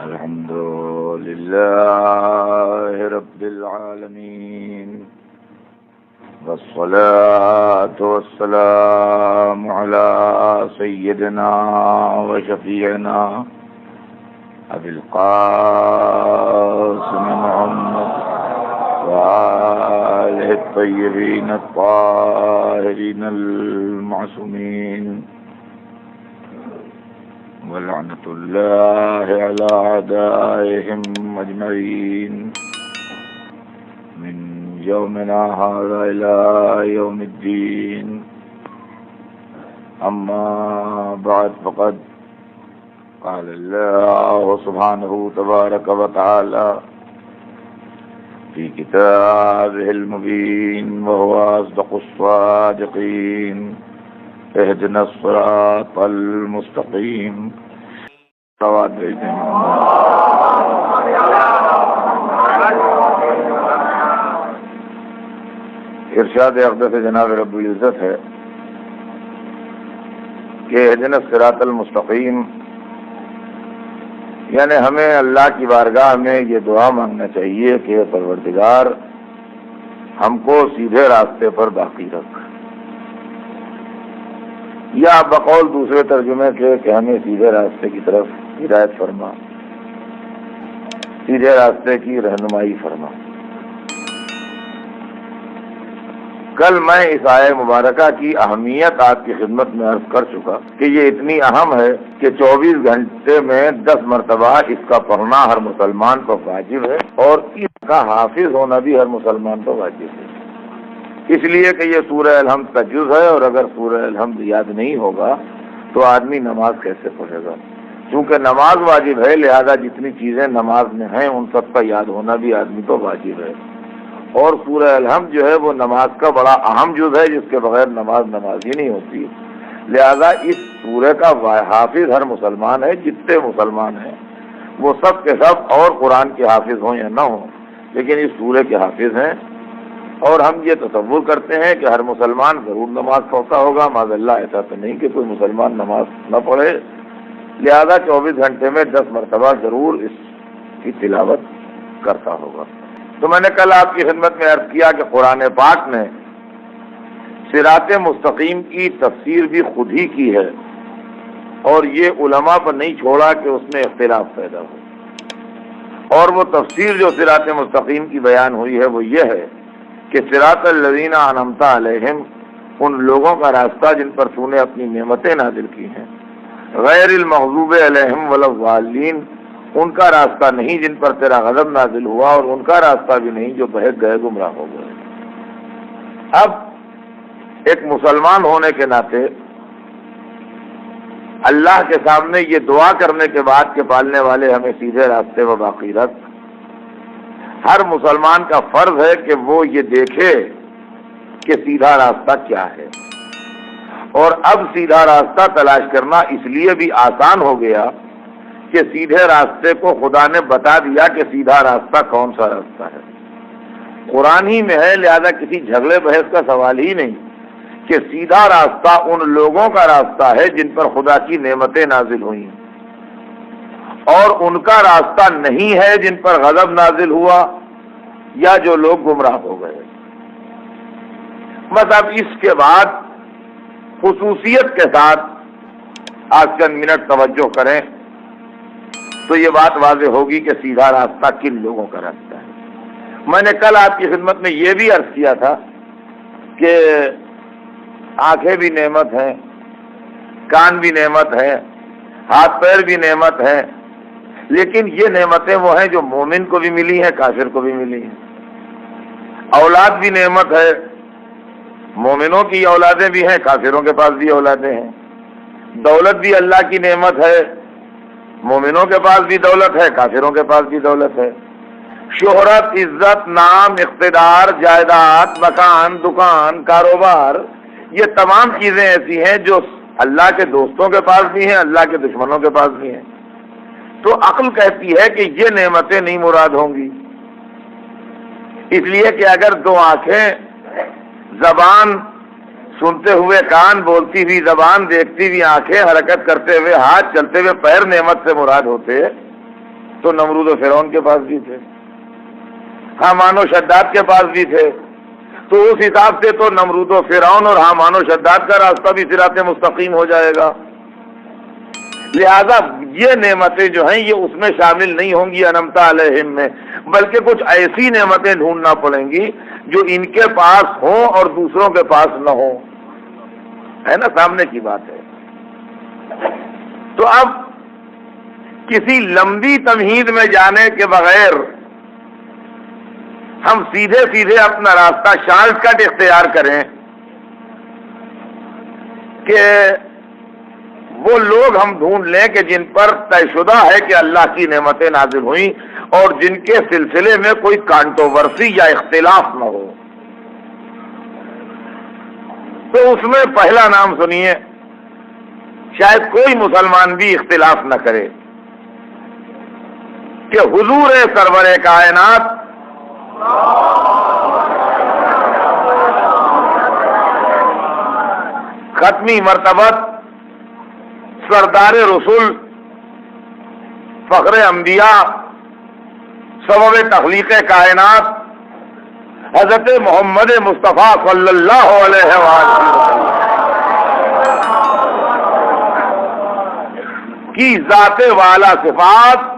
الحمد لله رب العالمين والصلاة والسلام على سيدنا وشفيعنا أبي القاسم محمد وآله الطيبين الطاهرين المعصومين ولعنة الله على أعدائهم أجمعين من يومنا هذا إلى يوم الدين. أما بعد فقد قال الله سبحانه تبارك وتعالى في كتابه المبين وهو أصدق الصادقين اهدنا الصراط المستقيم. ارشاد اقدس جناب رب العزت ہے کہ اهدنا الصراط المستقیم، یعنی ہمیں اللہ کی بارگاہ میں یہ دعا مانگنا چاہیے کہ پروردگار ہم کو سیدھے راستے پر باقی رکھ، یا بقول دوسرے ترجمے کے کہ ہمیں سیدھے راستے کی طرف ہدایت فرما، سیدھے راستے کی رہنمائی فرما۔ کل میں اس آیہ مبارکہ کی اہمیت آپ کی خدمت میں عرض کر چکا کہ یہ اتنی اہم ہے کہ 24 گھنٹے میں 10 مرتبہ اس کا پڑھنا ہر مسلمان پر واجب ہے، اور اس کا حافظ ہونا بھی ہر مسلمان پر واجب ہے، اس لیے کہ یہ سورہ الحمد کا جز ہے، اور اگر سورہ الحمد یاد نہیں ہوگا تو آدمی نماز کیسے پڑھے گا؟ چونکہ نماز واجب ہے، لہذا جتنی چیزیں نماز میں ہیں ان سب کا یاد ہونا بھی آدمی کو واجب ہے، اور سورہ الحمد جو ہے وہ نماز کا بڑا اہم جز ہے، جس کے بغیر نماز ہی نہیں ہوتی، لہذا اس سورہ کا حافظ ہر مسلمان ہے۔ جتنے مسلمان ہیں وہ سب کے سب اور قرآن کے حافظ ہوں یا نہ ہوں، لیکن اس سورہ کے حافظ ہیں، اور ہم یہ تصور کرتے ہیں کہ ہر مسلمان ضرور نماز پڑھتا ہوگا۔ معاذ اللہ، ایسا تو نہیں کہ کوئی مسلمان نماز نہ پڑھے، لہذا 24 گھنٹے میں 10 مرتبہ ضرور اس کی تلاوت کرتا ہوگا۔ تو میں نے کل آپ کی خدمت میں عرض کیا کہ قرآن پاک نے صراط مستقیم کی تفسیر بھی خود ہی کی ہے، اور یہ علماء پر نہیں چھوڑا کہ اس میں اختلاف پیدا ہو، اور وہ تفسیر جو صراط مستقیم کی بیان ہوئی ہے وہ یہ ہے کہ صراط الذین انعمت علیہم، ان لوگوں کا راستہ جن پر تو نے اپنی نعمتیں نازل کی ہیں، غیر المغضوب علیہم ولا الضالین، ان کا راستہ نہیں جن پر تیرا غضب نازل ہوا، اور ان کا راستہ بھی نہیں جو بہک گئے، گمراہ ہو گئے۔ اب ایک مسلمان ہونے کے ناطے اللہ کے سامنے یہ دعا کرنے کے بعد کہ پالنے والے ہمیں سیدھے راستے و باقی رکھ، ہر مسلمان کا فرض ہے کہ وہ یہ دیکھے کہ سیدھا راستہ کیا ہے، اور اب سیدھا راستہ تلاش کرنا اس لیے بھی آسان ہو گیا کہ سیدھے راستے کو خدا نے بتا دیا کہ سیدھا راستہ کون سا راستہ ہے، قرآن ہی میں ہے، لہذا کسی جھگڑے بحث کا سوال ہی نہیں کہ سیدھا راستہ ان لوگوں کا راستہ ہے جن پر خدا کی نعمتیں نازل ہوئیں، اور ان کا راستہ نہیں ہے جن پر غضب نازل ہوا یا جو لوگ گمراہ ہو گئے۔ بس اب اس کے بعد خصوصیت کے ساتھ آج چند منٹ توجہ کریں تو یہ بات واضح ہوگی کہ سیدھا راستہ کن لوگوں کا راستہ ہے۔ میں نے کل آپ کی خدمت میں یہ بھی عرض کیا تھا کہ آنکھیں بھی نعمت ہیں، کان بھی نعمت ہے، ہاتھ پیر بھی نعمت ہے، لیکن یہ نعمتیں وہ ہیں جو مومن کو بھی ملی ہیں، کافر کو بھی ملی ہیں۔ اولاد بھی نعمت ہے، مومنوں کی اولادیں بھی ہیں، کافروں کے پاس بھی اولادیں ہیں۔ دولت بھی اللہ کی نعمت ہے، مومنوں کے پاس بھی دولت ہے، کافروں کے پاس بھی دولت ہے۔ شہرت، عزت، نام، اقتدار، جائیداد، مکان، دکان، کاروبار، یہ تمام چیزیں ایسی ہیں جو اللہ کے دوستوں کے پاس بھی ہیں، اللہ کے دشمنوں کے پاس بھی ہیں۔ تو عقل کہتی ہے کہ یہ نعمتیں نہیں مراد ہوں گی، اس لیے کہ اگر 2 آنکھیں، زبان، سنتے ہوئے کان، بولتی ہوئی زبان، دیکھتی ہوئی آنکھیں، حرکت کرتے ہوئے ہاتھ، چلتے ہوئے پیر نعمت سے مراد ہوتے تو نمرود و فرعون کے پاس بھی تھے، حامان و شداد کے پاس بھی تھے. تو اس حساب سے تو نمرود و فرعون اور حامان و شداد کا راستہ بھی صراط مستقیم ہو جائے گا. لہذا یہ نعمتیں جو ہیں یہ اس میں شامل نہیں ہوں گی انعمت علیہم میں، بلکہ کچھ ایسی نعمتیں ڈھونڈنا پڑیں گی جو ان کے پاس ہوں اور دوسروں کے پاس نہ ہوں. ہے نا، سامنے کی بات ہے. تو اب کسی لمبی تمہید میں جانے کے بغیر ہم سیدھے سیدھے اپنا راستہ شارٹ کٹ اختیار کریں کہ وہ لوگ ہم ڈھونڈ لیں کہ جن پر طے شدہ ہے کہ اللہ کی نعمتیں نازل ہوئیں اور جن کے سلسلے میں کوئی کانٹروورسی یا اختلاف نہ ہو. تو اس میں پہلا نام سنیے، شاید کوئی مسلمان بھی اختلاف نہ کرے کہ حضور سرور کائنات ختمی مرتبت، سردار رسول، فخر انبیاء، سبب تخلیق کائنات حضرت محمد مصطفیٰ صلی اللہ علیہ وسلم کی ذات والا صفات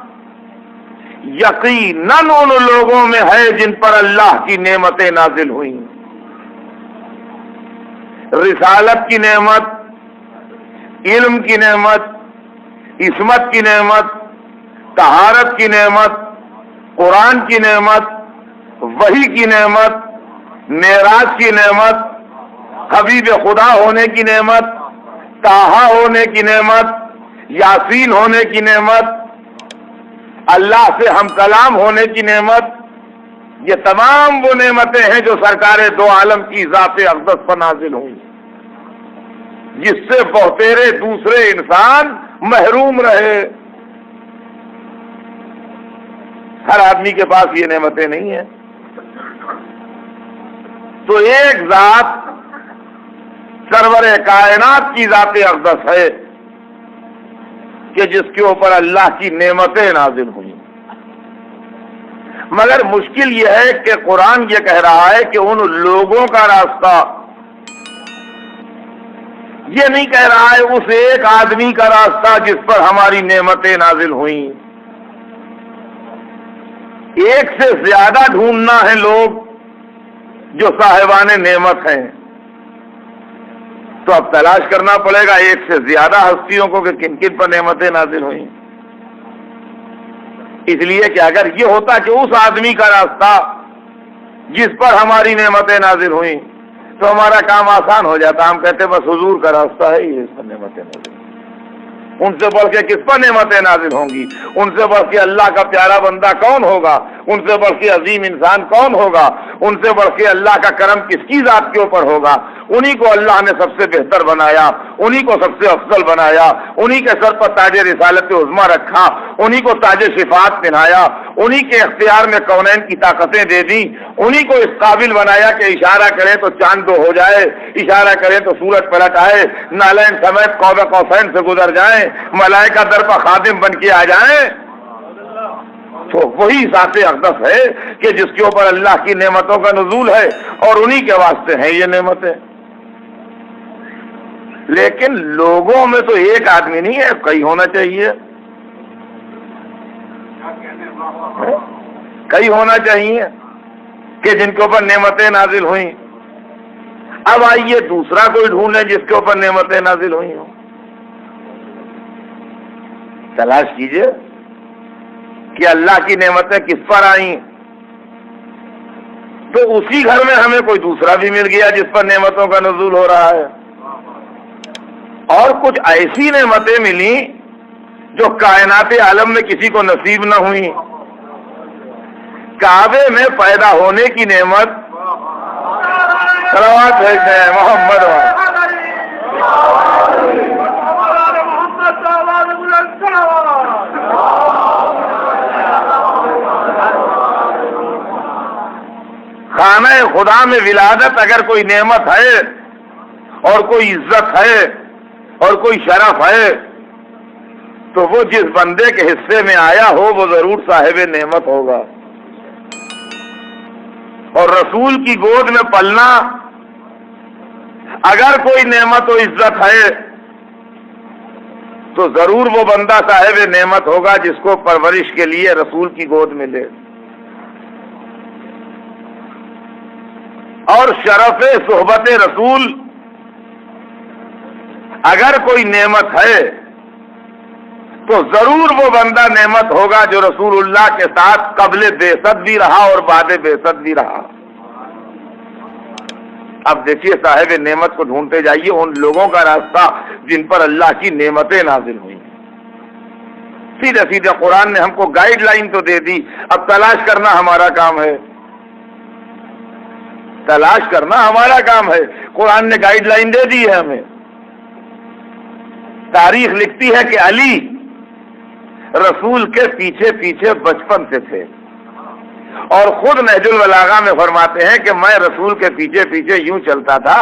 یقیناً ان لوگوں میں ہے جن پر اللہ کی نعمتیں نازل ہوئیں. رسالت کی نعمت، علم کی نعمت، عصمت کی نعمت، طہارت کی نعمت، قرآن کی نعمت، وحی کی نعمت، معراج کی نعمت، حبیب خدا ہونے کی نعمت، طٰہٰ ہونے کی نعمت، یاسین ہونے کی نعمت، اللہ سے ہم کلام ہونے کی نعمت، یہ تمام وہ نعمتیں ہیں جو سرکار دو عالم کی ذات اقدس پر نازل ہوئی، جس سے بہتیرے دوسرے انسان محروم رہے. ہر آدمی کے پاس یہ نعمتیں نہیں ہیں. تو ایک ذات سرور کائنات کی ذات اقدس ہے کہ جس کے اوپر اللہ کی نعمتیں نازل ہوئی. مگر مشکل یہ ہے کہ قرآن یہ کہہ رہا ہے کہ ان لوگوں کا راستہ، یہ نہیں کہہ رہا ہے اس ایک آدمی کا راستہ جس پر ہماری نعمتیں نازل ہوئیں. ایک سے زیادہ ڈھونڈنا ہے لوگ جو صاحبان نعمت ہیں. تو اب تلاش کرنا پڑے گا ایک سے زیادہ ہستیوں کو کہ کن کن پر نعمتیں نازل ہوئیں. اس لیے کہ اگر یہ ہوتا کہ اس آدمی کا راستہ جس پر ہماری نعمتیں نازل ہوئیں تو ہمارا کام آسان ہو جاتا. ہم کہتے بس حضور کا راستہ ہے، یہ اس پر نعمتیں نازل ہوئیں. ان سے بڑھ کے کس پر نعمتیں نازل ہوں گی؟ ان سے بڑھ کے اللہ کا پیارا بندہ کون ہوگا؟ ان سے بڑھ کے عظیم انسان کون ہوگا؟ ان سے بڑھ کے اللہ کا کرم کس کی ذات کے اوپر ہوگا؟ انہی کو اللہ نے سب سے بہتر بنایا، انہی کو سب سے افضل بنایا، انہی کے سر پر تاج رسالت عظمیٰ رکھا، انہی کو تاج شفاعت پہنایا، انہی کے اختیار میں کونین کی طاقتیں دے دی، انہی کو اس قابل بنایا کہ اشارہ کرے تو چاند دو ہو جائے، اشارہ کرے تو سورج پلٹ آئے، نالین سمیت قاب قوسین سے گزر جائیں، ملائکہ در پر خادم بن کے آ جائیں. تو وہی ذات اقدس ہے کہ جس کے اوپر اللہ کی نعمتوں کا نزول ہے اور انہی کے واسطے ہیں یہ نعمتیں. لیکن لوگوں میں تو ایک آدمی نہیں ہے، کئی ہونا چاہیے، کئی ہونا چاہیے کہ جن کے اوپر نعمتیں نازل ہوئیں. اب آئیے دوسرا کوئی ڈھونڈیں جس کے اوپر نعمتیں نازل ہوئی ہوں. تلاش کیجئے کہ اللہ کی نعمتیں کس پر آئیں، تو اسی گھر میں ہمیں کوئی دوسرا بھی مل گیا جس پر نعمتوں کا نزول ہو رہا ہے. اور کچھ ایسی نعمتیں ملیں جو کائنات عالم میں کسی کو نصیب نہ ہوئی. کعبے میں پیدا ہونے کی نعمت، صلوات بھیجتے ہیں محمد خانہ خدا میں ولادت اگر کوئی نعمت ہے اور کوئی عزت ہے اور کوئی شرف ہے تو وہ جس بندے کے حصے میں آیا ہو وہ ضرور صاحب نعمت ہوگا. اور رسول کی گود میں پلنا اگر کوئی نعمت و عزت ہے تو ضرور وہ بندہ صاحب نعمت ہوگا جس کو پرورش کے لیے رسول کی گود ملے. اور شرف صحبت رسول اگر کوئی نعمت ہے تو ضرور وہ بندہ نعمت ہوگا جو رسول اللہ کے ساتھ قبل بعثت بھی رہا اور بعد بعثت بھی رہا. اب دیکھیے صاحب نعمت کو ڈھونڈتے جائیے ان لوگوں کا راستہ جن پر اللہ کی نعمتیں نازل ہوئی. سیدھے سیدھے قرآن نے ہم کو گائیڈ لائن تو دے دی، اب تلاش کرنا ہمارا کام ہے. تلاش کرنا ہمارا کام ہے. قرآن نے گائیڈ لائن دے دی ہے ہمیں. تاریخ لکھتی ہے کہ علی رسول کے پیچھے پیچھے بچپن سے تھے، اور خود نہج البلاغہ میں فرماتے ہیں کہ میں رسول کے پیچھے پیچھے یوں چلتا تھا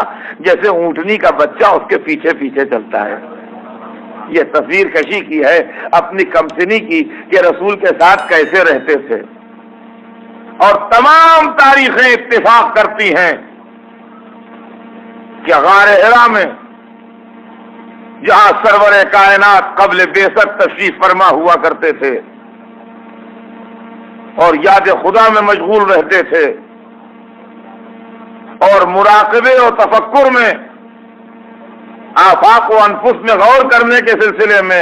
جیسے اونٹنی کا بچہ اس کے پیچھے پیچھے چلتا ہے. یہ تصویر کشی کی ہے اپنی کمسنی کی کہ رسول کے ساتھ کیسے رہتے تھے. اور تمام تاریخیں اتفاق کرتی ہیں کہ غار حرا میں جہاں سرور کائنات قبل بعثت تشریف فرما ہوا کرتے تھے اور یاد خدا میں مشغول رہتے تھے اور مراقبے و تفکر میں آفاق و انفس میں غور کرنے کے سلسلے میں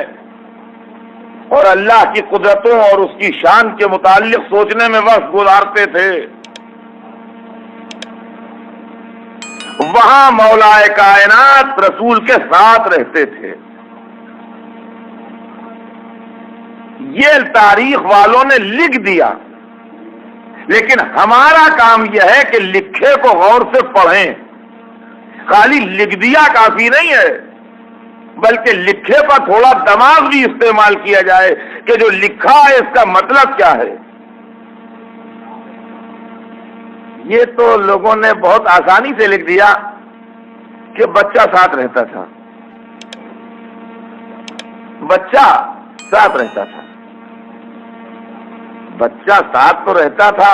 اور اللہ کی قدرتوں اور اس کی شان کے متعلق سوچنے میں وقت گزارتے تھے، وہاں مولا کائنات رسول کے ساتھ رہتے تھے. یہ تاریخ والوں نے لکھ دیا، لیکن ہمارا کام یہ ہے کہ لکھے کو غور سے پڑھیں. خالی لکھ دیا کافی نہیں ہے، بلکہ لکھے پر تھوڑا دماغ بھی استعمال کیا جائے کہ جو لکھا ہے اس کا مطلب کیا ہے. یہ تو لوگوں نے بہت آسانی سے لکھ دیا کہ بچہ ساتھ رہتا تھا. بچہ ساتھ رہتا تھا. بچہ ساتھ تو رہتا تھا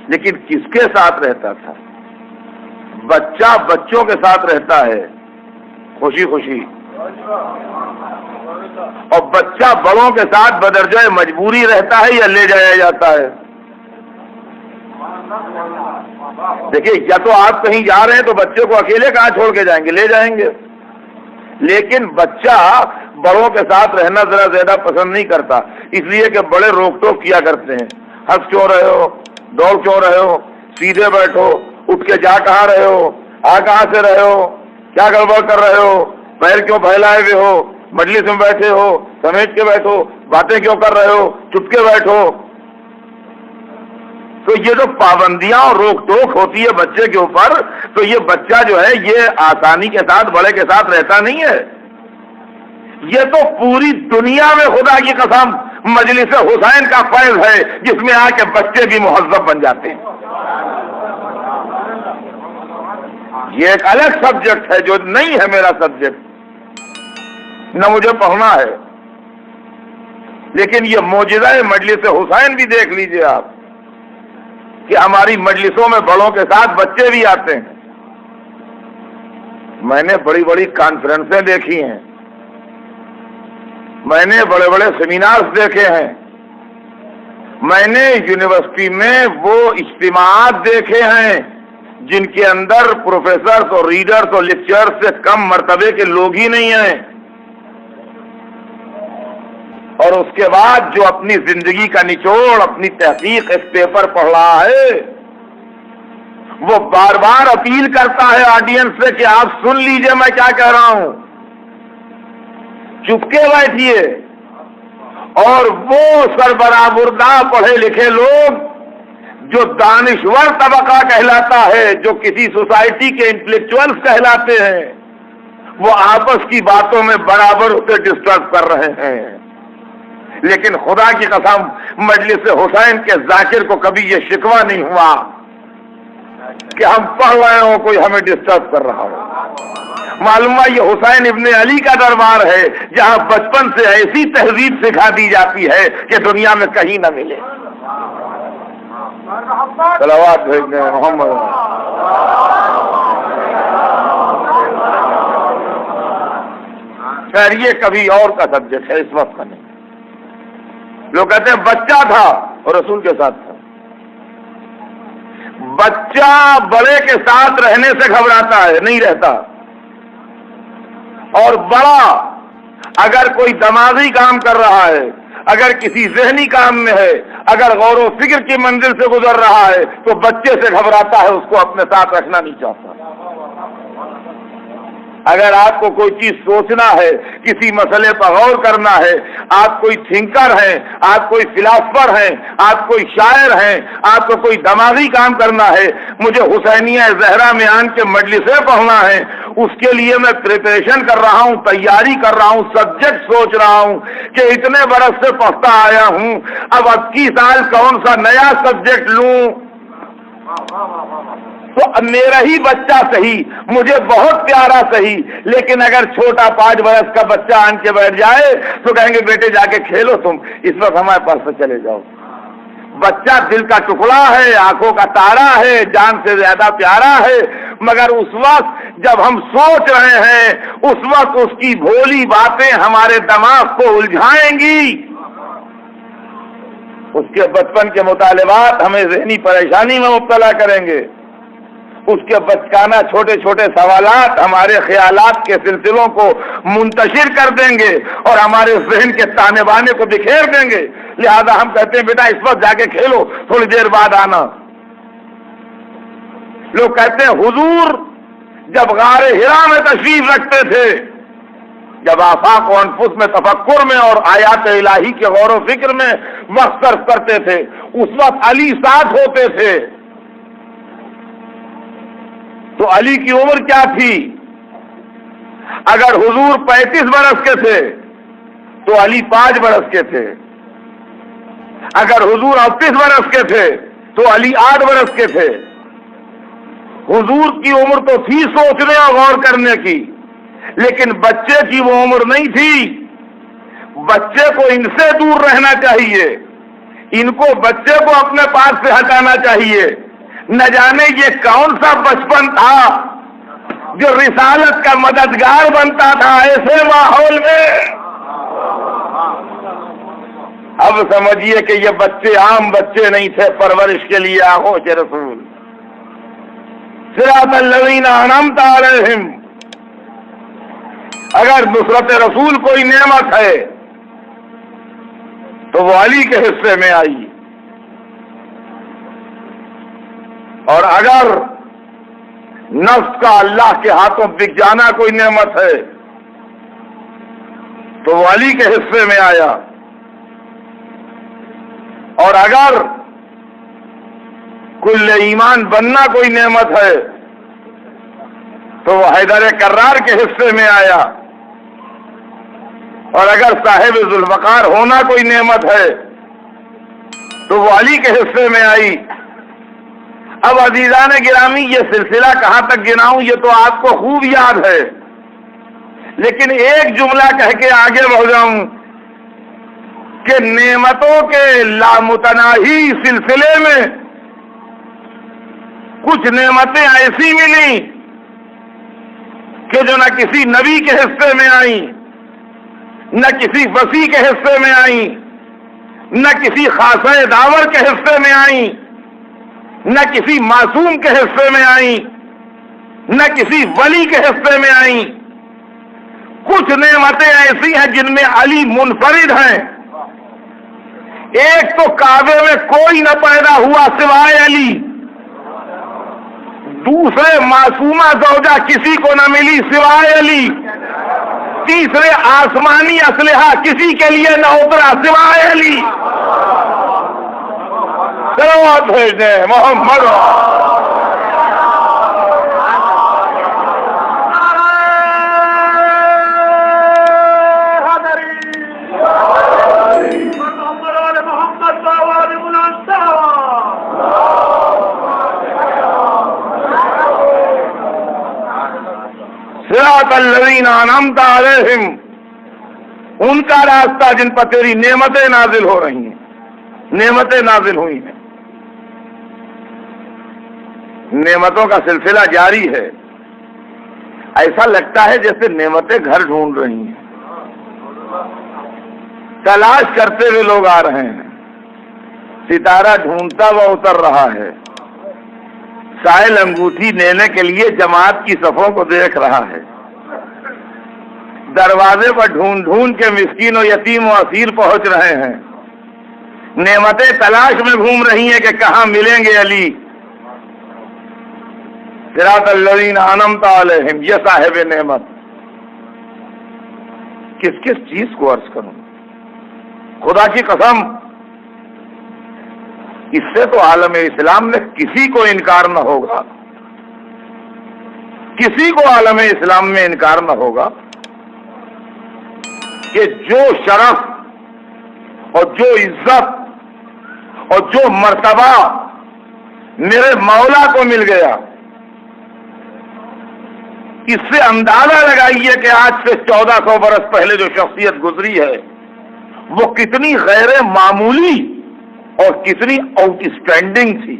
لیکن کس کے ساتھ رہتا تھا؟ بچہ بچوں کے ساتھ رہتا ہے خوشی خوشی، اور بچہ بڑوں کے ساتھ بدرجہ مجبوری رہتا ہے یا لے جایا جاتا ہے. دیکھیے یا تو آپ کہیں جا رہے ہیں تو بچے کو اکیلے کہاں چھوڑ کے جائیں گے؟ لے جائیں گے. لیکن بچہ بڑوں کے ساتھ رہنا ذرا زیادہ پسند نہیں کرتا، اس لیے کہ بڑے روک ٹوک کیا کرتے ہیں. ہنس کیوں رہے ہو، دوڑ کیوں رہے ہو، سیدھے بیٹھو، اٹھ کے جا کہاں رہے ہو، آ کہاں سے رہے ہو، کیا گڑبڑ کر رہے ہو، پیر کیوں پھیلائے ہوئے ہو، مجلس میں بیٹھے ہو سمیٹ کے بیٹھو، باتیں کیوں کر رہے ہو، چپ کے بیٹھو. تو یہ جو پابندیاں اور روک ٹوک ہوتی ہے بچے کے اوپر، تو یہ بچہ جو ہے یہ آسانی کے ساتھ بڑے کے ساتھ رہتا نہیں ہے. یہ تو پوری دنیا میں خدا کی قسم مجلس حسین کا فیض ہے جس میں آ کے بچے بھی مہذب بن جاتے ہیں. یہ ایک الگ سبجیکٹ ہے جو نہیں ہے میرا سبجیکٹ، نہ مجھے پڑھنا ہے. لیکن یہ معجزہ مجلس حسین بھی دیکھ لیجئے آپ کہ ہماری مجلسوں میں بڑوں کے ساتھ بچے بھی آتے ہیں. میں نے بڑی بڑی کانفرنسیں دیکھی ہیں، میں نے بڑے بڑے سیمینارز دیکھے ہیں، میں نے یونیورسٹی میں وہ اجتماعات دیکھے ہیں جن کے اندر پروفیسرز اور ریڈرز اور لیکچرز سے کم مرتبے کے لوگ ہی نہیں ہیں، اور اس کے بعد جو اپنی زندگی کا نچوڑ اپنی تحقیق اس پیپر پڑھ رہا ہے وہ بار بار اپیل کرتا ہے آڈینس سے کہ آپ سن لیجئے میں کیا کہہ رہا ہوں، چپ کے بیٹھیے. اور وہ سربراہ مردہ پڑھے لکھے لوگ جو دانشور طبقہ کہلاتا ہے، جو کسی سوسائٹی کے انٹلیکچوئلز کہلاتے ہیں، وہ آپس کی باتوں میں برابر اسے ڈسٹرب کر رہے ہیں. لیکن خدا کی قسم مجلس حسین کے ذاکر کو کبھی یہ شکوہ نہیں ہوا کہ ہم پڑھ رہے ہوں کوئی ہمیں ڈسٹرب کر رہا ہو. معلوم ہوا یہ حسین ابن علی کا دربار ہے جہاں بچپن سے ایسی تہذیب سکھا دی جاتی ہے کہ دنیا میں کہیں نہ ملے. صلوات بھیجنے محمد. خیر یہ کبھی اور کا سبجیکٹ ہے، اس وقت کا نہیں. لوگ کہتے ہیں بچہ تھا اور رسول کے ساتھ تھا. بچہ بڑے کے ساتھ رہنے سے گھبراتا ہے، نہیں رہتا. اور بڑا اگر کوئی دماغی کام کر رہا ہے، اگر کسی ذہنی کام میں ہے، اگر غور و فکر کی منزل سے گزر رہا ہے تو بچے سے گھبراتا ہے، اس کو اپنے ساتھ رکھنا نہیں چاہتا. اگر آپ کو کوئی چیز سوچنا ہے، کسی مسئلے پر غور کرنا ہے، آپ کوئی تھنکر ہیں، آپ کوئی فلاسفر ہیں، آپ کوئی شاعر ہیں، آپ کو کوئی دماغی کام کرنا ہے، مجھے حسینیہ زہرا میں آن کے مجلسیں پڑھنا ہے، اس کے لیے میں پریپریشن کر رہا ہوں، تیاری کر رہا ہوں، سبجیکٹ سوچ رہا ہوں کہ اتنے برس سے پڑھتا آیا ہوں، اب 21 سال کون سا نیا سبجیکٹ لوں. تو میرا ہی بچہ صحیح، مجھے بہت پیارا صحیح، لیکن اگر چھوٹا 5 برس کا بچہ آن کے بیٹھ جائے تو کہیں گے بیٹے جا کے کھیلو تم، اس وقت ہمارے پاس سے چلے جاؤ. بچہ دل کا ٹکڑا ہے، آنکھوں کا تارا ہے، جان سے زیادہ پیارا ہے، مگر اس وقت جب ہم سوچ رہے ہیں اس وقت اس کی بھولی باتیں ہمارے دماغ کو الجھائیں گی. اس کے بچپن کے مطالبات ہمیں ذہنی پریشانی میں مبتلا کریں گے. اس کے بچکانہ چھوٹے چھوٹے سوالات ہمارے خیالات کے سلسلوں کو منتشر کر دیں گے اور ہمارے ذہن کے تانے بانے کو بکھیر دیں گے. لہذا ہم کہتے ہیں بیٹا اس وقت جا کے کھیلو، تھوڑی دیر بعد آنا. لوگ کہتے ہیں حضور جب غار ہرا میں تشریف رکھتے تھے، جب آفاق و انفس میں تفکر میں اور آیات الہی کے غور و فکر میں وقت صرف کرتے تھے، اس وقت علی ساتھ ہوتے تھے. تو علی کی عمر کیا تھی؟ اگر حضور 35 برس کے تھے تو علی 5 برس کے تھے. اگر حضور 38 برس کے تھے تو علی 8 برس کے تھے. حضور کی عمر تو تھی سوچنے اور غور کرنے کی، لیکن بچے کی وہ عمر نہیں تھی. بچے کو ان سے دور رہنا چاہیے، ان کو بچے کو اپنے پاس سے ہٹانا چاہیے. نہ جانے یہ کون سا بچپن تھا جو رسالت کا مددگار بنتا تھا ایسے ماحول میں. اب سمجھیے کہ یہ بچے عام بچے نہیں تھے، پرورش کے لیے آغوش رسول. صراط الذین انعمت علیہم. اگر نصرت رسول کوئی نعمت ہے تو وہ علی کے حصے میں آئی، اور اگر نفس کا اللہ کے ہاتھوں بک جانا کوئی نعمت ہے تو وہ علی کے حصے میں آیا، اور اگر کل ایمان بننا کوئی نعمت ہے تو وہ حیدر کرار کے حصے میں آیا، اور اگر صاحب ذوالفقار ہونا کوئی نعمت ہے تو وہ علی کے حصے میں آئی. اب عزیزان گرامی یہ سلسلہ کہاں تک گناؤں یہ تو آپ کو خوب یاد ہے، لیکن ایک جملہ کہہ کے آگے بڑھ جاؤں کہ نعمتوں کے لامتناہی سلسلے میں کچھ نعمتیں ایسی ملی کہ جو نہ کسی نبی کے حصے میں آئیں، نہ کسی وسیع کے حصے میں آئیں، نہ کسی خاصہ داور کے حصے میں آئیں، نہ کسی معصوم کے حصے میں آئیں، نہ کسی ولی کے حصے میں آئیں. کچھ نعمتیں ایسی ہیں جن میں علی منفرد ہیں. ایک تو کعبے میں کوئی نہ پیدا ہوا سوائے علی، دوسرے معصومہ زوجہ کسی کو نہ ملی سوائے علی، تیسرے آسمانی اسلحہ کسی کے لیے نہ اترا سوائے علی. صلوات بھیجنے محمد. صراط الذین انعمت علیہم، ان کا راستہ جن پر تیری نعمتیں نازل ہو رہی ہیں، نعمتیں نازل ہوئی ہیں۔ نعمتوں کا سلسلہ جاری ہے، ایسا لگتا ہے جیسے نعمتیں گھر ڈھونڈ رہی ہیں، تلاش کرتے ہوئے لوگ آ رہے ہیں، ستارہ ڈھونڈتا ہوا اتر رہا ہے، سائل انگوٹھی لینے کے لیے جماعت کی صفوں کو دیکھ رہا ہے، دروازے پر ڈھونڈ ڈھونڈ کے مسکین و یتیم و اسیر پہنچ رہے ہیں، نعمتیں تلاش میں گھوم رہی ہیں کہ کہاں ملیں گے علی۔ صراط الذین انعمت علیہم، یہ صاحب نعمت۔ کس کس چیز کو عرض کروں، خدا کی قسم، اس سے تو عالم اسلام میں کسی کو انکار نہ ہوگا، کسی کو عالم اسلام میں انکار نہ ہوگا کہ جو شرف اور جو عزت اور جو مرتبہ میرے مولا کو مل گیا، اس سے اندازہ لگائیے کہ آج سے 1400 برس پہلے جو شخصیت گزری ہے وہ کتنی غیر معمولی اور کتنی آؤٹ اسٹینڈنگ تھی۔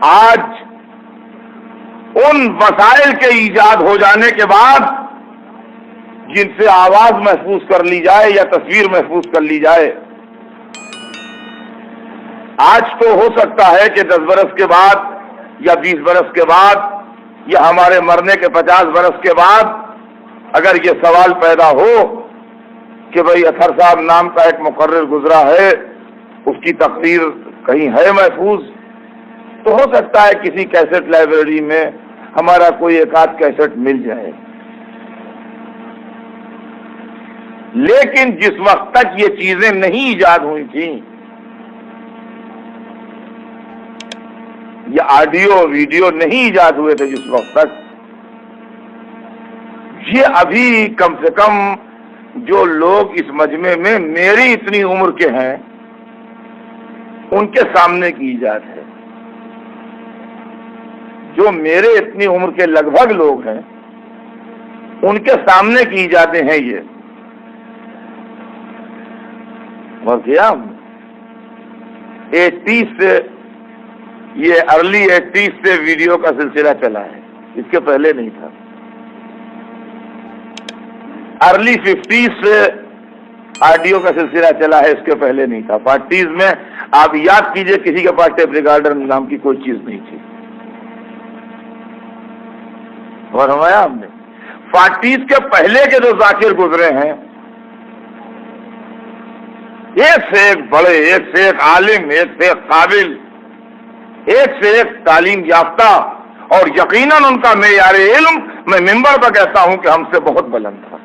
آج ان وسائل کے ایجاد ہو جانے کے بعد جن سے آواز محفوظ کر لی جائے یا تصویر محفوظ کر لی جائے، آج تو ہو سکتا ہے کہ 10 برس کے بعد یا 20 برس کے بعد یا ہمارے مرنے کے 50 برس کے بعد اگر یہ سوال پیدا ہو کہ بھئی اطہر صاحب نام کا ایک مقرر گزرا ہے، اس کی تقریر کہیں ہے محفوظ، تو ہو سکتا ہے کسی کیسٹ لائبریری میں ہمارا کوئی ایک آدھ کیسٹ مل جائے، لیکن جس وقت تک یہ چیزیں نہیں ایجاد ہوئی تھیں، یہ آڈیو ویڈیو نہیں ایجاد ہوئے تھے، جس وقت تک یہ ابھی کم سے کم جو لوگ اس مجمع میں میری اتنی عمر کے ہیں ان کے سامنے کی ایجاد ہے، جو میرے اتنی عمر کے لگ بھگ لوگ ہیں ان کے سامنے کی ایجادیں ہیں یہ۔ اور کیا 80 سے، یہ ارلی 80 سے ویڈیو کا سلسلہ چلا ہے، اس کے پہلے نہیں تھا۔ ارلی 50 سے آڈیو کا سلسلہ چلا ہے، اس کے پہلے نہیں تھا۔ 40s میں آپ یاد کیجئے کسی کے پاس ٹیپ ریکارڈر نام کی کوئی چیز نہیں تھی، فرمایا ہم نے۔ 40s کے پہلے کے جو ذاکر گزرے ہیں، ایک سے ایک بڑے، ایک سے ایک عالم، ایک سے ایک قابل، ایک سے ایک تعلیم یافتہ، اور یقیناً ان کا معیار علم میں منبر پر کہتا ہوں کہ ہم سے بہت بلند تھا،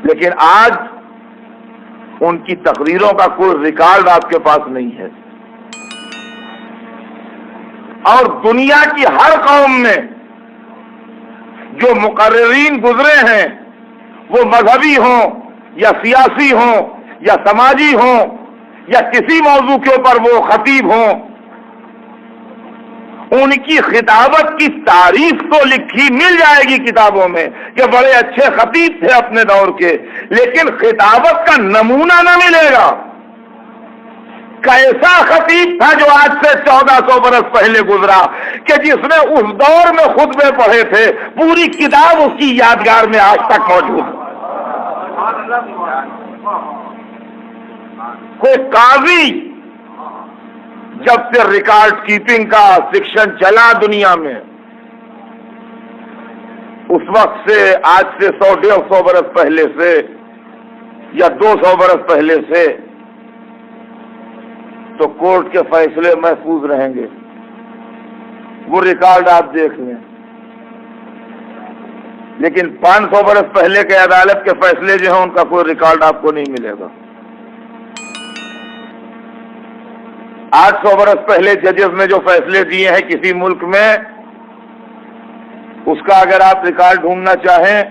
لیکن آج ان کی تقریروں کا کوئی ریکارڈ آپ کے پاس نہیں ہے، اور دنیا کی ہر قوم میں جو مقررین گزرے ہیں، وہ مذہبی ہوں یا سیاسی ہوں یا سماجی ہوں یا کسی موضوع کے اوپر وہ خطیب ہوں، ان کی خطابت کی تعریف تو لکھی مل جائے گی کتابوں میں کہ بڑے اچھے خطیب تھے اپنے دور کے، لیکن خطابت کا نمونہ نہ ملے گا۔ کیسا خطیب تھا جو آج سے 1400 برس پہلے گزرا کہ جس نے اس دور میں خطبے پڑھے تھے، پوری کتاب اس کی یادگار میں آج تک موجود ہے۔ کوئی قاضی جب سے ریکارڈ کیپنگ کا سیکشن چلا دنیا میں، اس وقت سے آج سے 100-150 برس پہلے سے یا 200 برس پہلے سے تو کورٹ کے فیصلے محفوظ رہیں گے، وہ ریکارڈ آپ دیکھ لیں، لیکن 500 برس پہلے کے عدالت کے فیصلے جو ہیں ان کا کوئی ریکارڈ آپ کو نہیں ملے گا۔ 800 برس پہلے ججز نے جو فیصلے دیے ہیں کسی ملک میں، اس کا اگر آپ ریکارڈ ڈھونڈنا چاہیں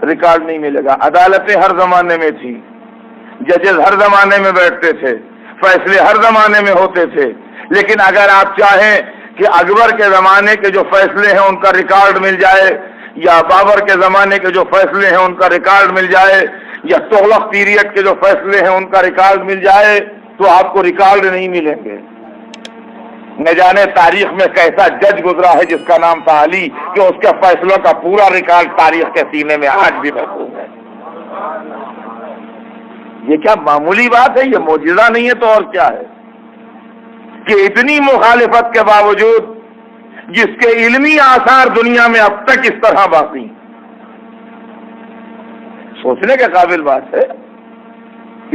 ریکارڈ نہیں ملے گا۔ عدالتیں ہر زمانے میں تھیں، ججز ہر زمانے میں بیٹھتے تھے، فیصلے ہر زمانے میں ہوتے تھے، لیکن اگر آپ چاہیں کہ اکبر کے زمانے کے جو فیصلے ہیں ان کا ریکارڈ مل جائے، یا بابر کے زمانے کے جو فیصلے ہیں ان کا ریکارڈ مل جائے، یا تغلق پیریڈ کے جو فیصلے ہیں ان کا ریکارڈ مل جائے، تو آپ کو ریکارڈ نہیں ملیں گے۔ نہ جانے تاریخ میں کیسا جج گزرا ہے جس کا نام تھا علی، کہ اس کے فیصلوں کا پورا ریکارڈ تاریخ کے سینے میں آج بھی محفوظ ہے۔ یہ کیا معمولی بات ہے؟ یہ معجزہ نہیں ہے تو اور کیا ہے کہ اتنی مخالفت کے باوجود جس کے علمی آثار دنیا میں اب تک اس طرح باقی، سوچنے کے قابل بات ہے۔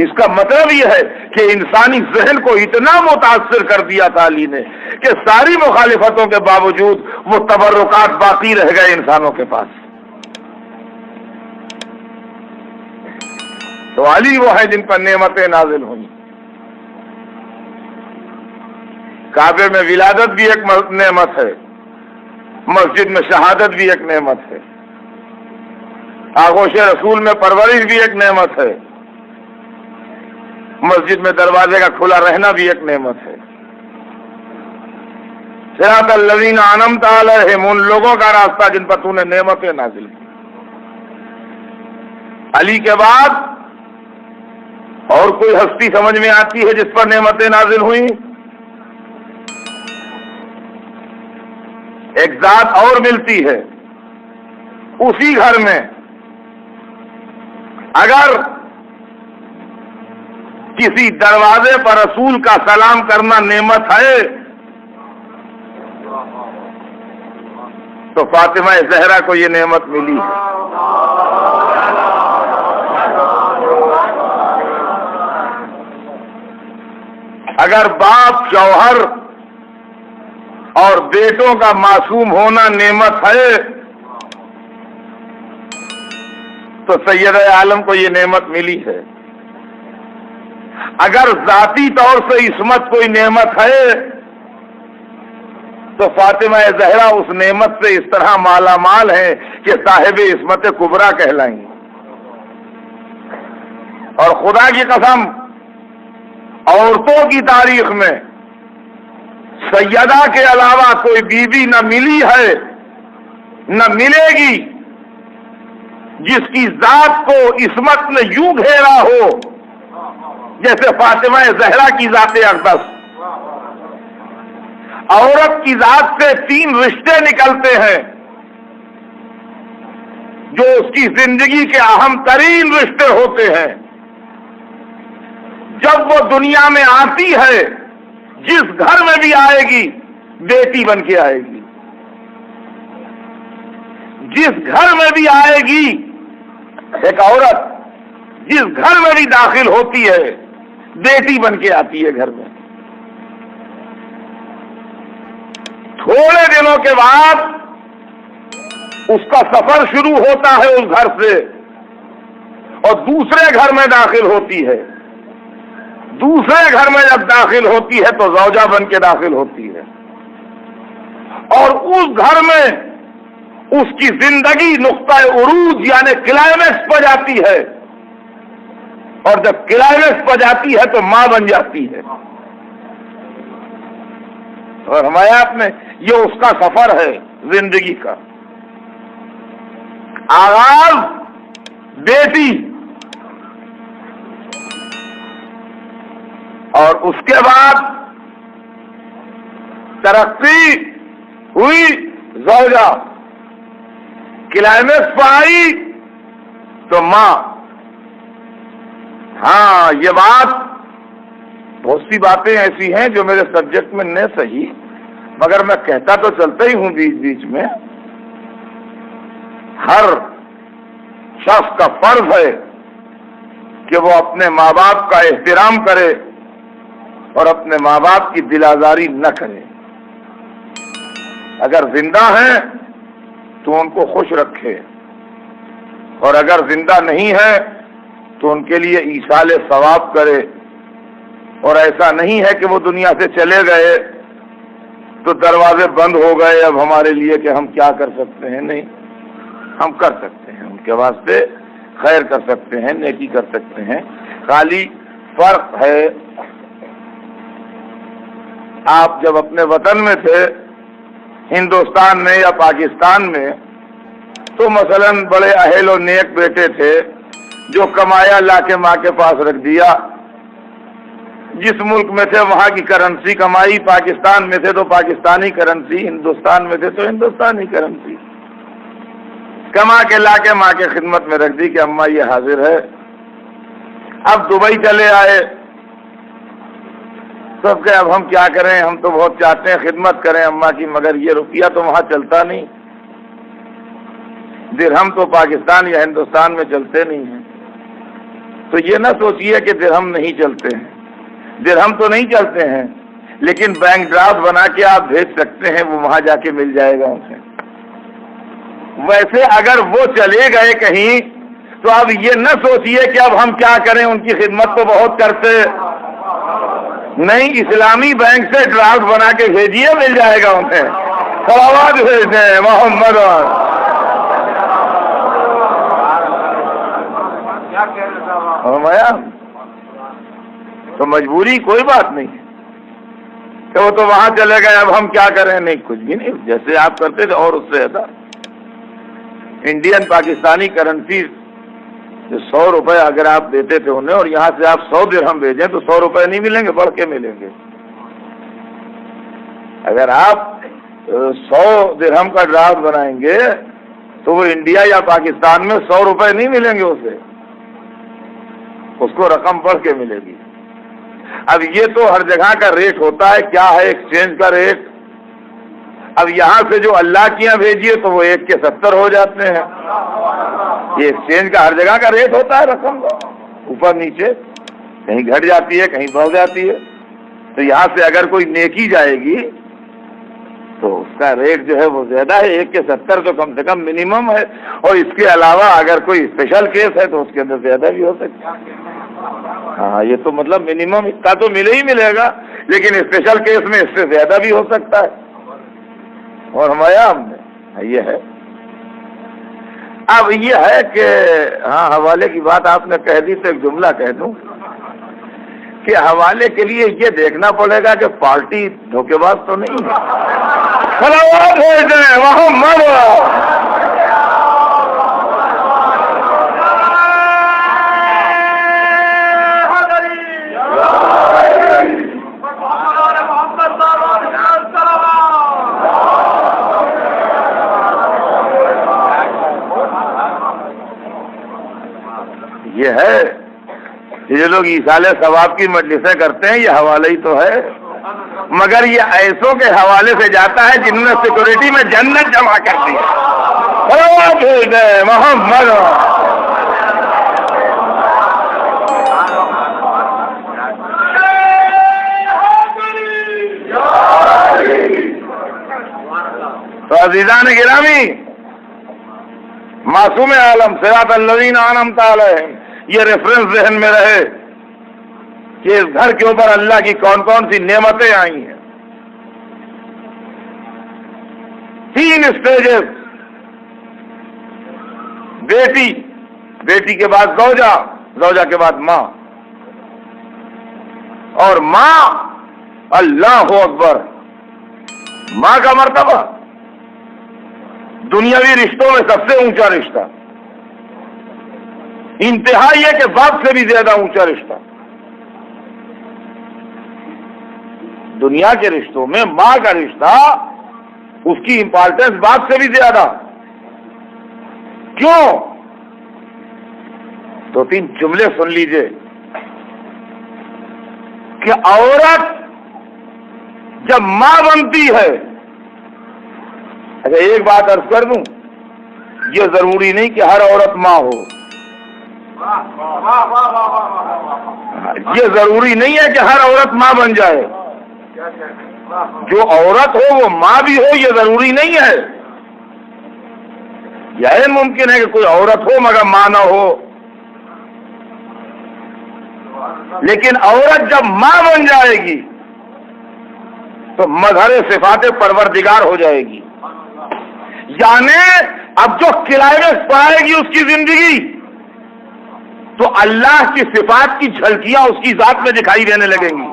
اس کا مطلب یہ ہے کہ انسانی ذہن کو اتنا متاثر کر دیا تھا علی نے کہ ساری مخالفتوں کے باوجود وہ تبرکات باقی رہ گئے انسانوں کے پاس۔ تو علی وہ ہے جن پر نعمتیں نازل ہوئی۔ کعبے میں ولادت بھی ایک نعمت ہے، مسجد میں شہادت بھی ایک نعمت ہے، آغوش رسول میں پرورش بھی ایک نعمت ہے، مسجد میں دروازے کا کھلا رہنا بھی ایک نعمت ہے۔ صراط الذین انعمت علیہم، ان لوگوں کا راستہ جن پر تو نے نعمتیں نازل کی۔ علی کے بعد اور کوئی ہستی سمجھ میں آتی ہے جس پر نعمتیں نازل ہوئیں؟ ایک ذات اور ملتی ہے اسی گھر میں، اگر کسی دروازے پر رسول کا سلام کرنا نعمت ہے تو فاطمہ زہرا کو یہ نعمت ملی ہے۔ اگر باپ، شوہر اور بیٹوں کا معصوم ہونا نعمت ہے تو سید عالم کو یہ نعمت ملی ہے۔ اگر ذاتی طور سے عصمت کوئی نعمت ہے تو فاطمہ زہرا اس نعمت سے اس طرح مالا مال ہے کہ صاحب عصمت کبریٰ کہلائیں گی۔ اور خدا کی قسم، عورتوں کی تاریخ میں سیدہ کے علاوہ کوئی بیوی نہ ملی ہے نہ ملے گی جس کی ذات کو عصمت نے یوں گھیرا ہو جیسے فاطمہ زہرا کی ذات اقدس۔ عورت کی ذات سے 3 رشتے نکلتے ہیں جو اس کی زندگی کے اہم ترین رشتے ہوتے ہیں۔ جب وہ دنیا میں آتی ہے، جس گھر میں بھی آئے گی بیٹی بن کے آئے گی، جس گھر میں بھی آئے گی ایک عورت جس گھر میں بھی داخل ہوتی ہے بیٹی بن کے آتی ہے گھر میں۔ تھوڑے دنوں کے بعد اس کا سفر شروع ہوتا ہے اس گھر سے اور دوسرے گھر میں داخل ہوتی ہے۔ دوسرے گھر میں جب داخل ہوتی ہے تو زوجہ بن کے داخل ہوتی ہے، اور اس گھر میں اس کی زندگی نقطہ عروج یعنی کلائمیکس پہ جاتی ہے، اور جب کلائمیکس پہ جاتی ہے تو ماں بن جاتی ہے۔ اور ہمارے آپ میں یہ اس کا سفر ہے زندگی کا۔ آغاز بیٹی، اور اس کے بعد ترقی ہوئی زوجہ، کلائمیکس پہ آئی تو ماں۔ ہاں، یہ بات، بہت سی باتیں ایسی ہیں جو میرے سبجیکٹ میں نہیں صحیح، مگر میں کہتا تو چلتا ہی ہوں بیچ بیچ میں۔ ہر شخص کا فرض ہے کہ وہ اپنے ماں باپ کا احترام کرے اور اپنے ماں باپ کی دل آزاری نہ کرے۔ اگر زندہ ہیں تو ان کو خوش رکھے، اور اگر زندہ نہیں ہے تو ان کے لیے ایصال ثواب کرے۔ اور ایسا نہیں ہے کہ وہ دنیا سے چلے گئے تو دروازے بند ہو گئے اب ہمارے لیے کہ ہم کیا کر سکتے ہیں۔ نہیں، ہم کر سکتے ہیں، ان کے واسطے خیر کر سکتے ہیں، نیکی کر سکتے ہیں۔ خالی فرق ہے آپ جب اپنے وطن میں تھے ہندوستان میں یا پاکستان میں تو مثلاً بڑے اہل و نیک بیٹے تھے جو کمایا لا کے ماں کے پاس رکھ دیا. جس ملک میں تھے وہاں کی کرنسی کمائی، پاکستان میں تھے تو پاکستانی کرنسی، ہندوستان میں تھے تو ہندوستانی کرنسی کما کے لا کے ماں کے خدمت میں رکھ دی کہ اماں یہ حاضر ہے. اب دبئی چلے آئے، سب کہ اب ہم کیا کریں، ہم تو بہت چاہتے ہیں خدمت کریں اماں کی، مگر یہ روپیہ تو وہاں چلتا نہیں، درہم تو پاکستان یا ہندوستان میں چلتے نہیں ہیں. تو یہ نہ سوچیے کہ درہم نہیں چلتے ہیں، درہم تو نہیں چلتے ہیں، لیکن بینک ڈرافٹ بنا کے آپ بھیج سکتے ہیں، وہ وہاں جا کے مل جائے گا اسے. ویسے اگر وہ چلے گئے کہیں تو اب یہ نہ سوچیے کہ اب ہم کیا کریں، ان کی خدمت تو بہت کرتے نہیں، اسلامی بینک سے ڈرافٹ بنا کے بھیجیے، مل جائے گا انہیں. صلوات بھیج دیں محمد. تو مجبوری کوئی بات نہیں کہ وہ تو وہاں چلے گئے اب ہم کیا کریں. نہیں، کچھ بھی نہیں، جیسے آپ کرتے تھے اور اس سے زیادہ. انڈین پاکستانی کرنسی 100 روپے اگر آپ دیتے تھے انہیں اور یہاں سے آپ 100 درہم بھیجیں تو 100 روپے نہیں ملیں گے، بڑھ کے ملیں گے. اگر آپ 100 درہم کا ڈرافٹ بنائیں گے تو وہ انڈیا یا پاکستان میں 100 روپے نہیں ملیں گے، اسے اس کو رقم بڑھ کے ملے گی. اب یہ تو ہر جگہ کا ریٹ ہوتا ہے، کیا ہے ایکسچینج کا ریٹ. اب یہاں سے جو اللہ کے یہاں بھیجیے تو وہ 1 کے 70 ہو جاتے ہیں. یہ ایکسچینج کا ہر جگہ کا ریٹ ہوتا ہے، رقم اوپر نیچے کہیں گھٹ جاتی ہے کہیں بڑھ جاتی ہے. تو یہاں سے اگر کوئی نیکی جائے گی تو اس کا ریٹ جو ہے وہ زیادہ ہے، 1 کے 70 تو کم سے کم منیمم ہے. اور اس کے علاوہ اگر کوئی اسپیشل کیس ہے تو اس کے اندر زیادہ بھی ہو سکتا ہے. ہاں، یہ تو مطلب منیمم اتنا تو ملے ہی ملے گا، لیکن اسپیشل کیس میں اس سے زیادہ بھی ہو سکتا ہے. اور ہمارا یہ ہے. اب یہ ہے کہ ہاں، حوالے کی بات آپ نے کہہ دی تو ایک جملہ کہہ دوں کہ حوالے کے لیے یہ دیکھنا پڑے گا کہ پارٹی دھوکے باز تو نہیں ہے. صلوات بھیج دیں محمد. یہ ہے یہ لوگ ایصال ثواب کی مجلسیں کرتے ہیں، یہ حوالے ہی تو ہے، مگر یہ ایسوں کے حوالے سے جاتا ہے جنہوں نے سیکورٹی میں جنت جمع کر دی. محمد. تو عزیزان گرامی، معصوم عالم صراط الذین انعمت علیہم، یہ ریفرنس ذہن میں رہے کہ اس گھر کے اوپر اللہ کی کون کون سی نعمتیں آئی ہیں. 3 اسٹیجز: بیٹی، بیٹی کے بعد زوجہ، زوجہ کے بعد ماں، اور ماں. اللہ اکبر، ماں کا مرتبہ دنیاوی رشتوں میں سب سے اونچا رشتہ، انتہا یہ کہ باپ سے بھی زیادہ اونچا رشتہ. دنیا کے رشتوں میں ماں کا رشتہ، اس کی امپورٹنس باپ سے بھی زیادہ. کیوں؟ 2-3 جملے سن لیجئے کہ عورت جب ماں بنتی ہے، اچھا ایک بات عرض کر دوں، یہ ضروری نہیں کہ ہر عورت ماں ہو. یہ ضروری نہیں ہے کہ ہر عورت ماں بن جائے. جو عورت ہو وہ ماں بھی ہو، یہ ضروری نہیں ہے. یہ ممکن ہے کہ کوئی عورت ہو مگر ماں نہ ہو، لیکن عورت جب ماں بن جائے گی تو مظہر صفات پروردگار ہو جائے گی. یعنی اب جو کلائمیکس پائے گی اس کی زندگی، تو اللہ کی صفات کی جھلکیاں اس کی ذات میں دکھائی دینے لگیں گی.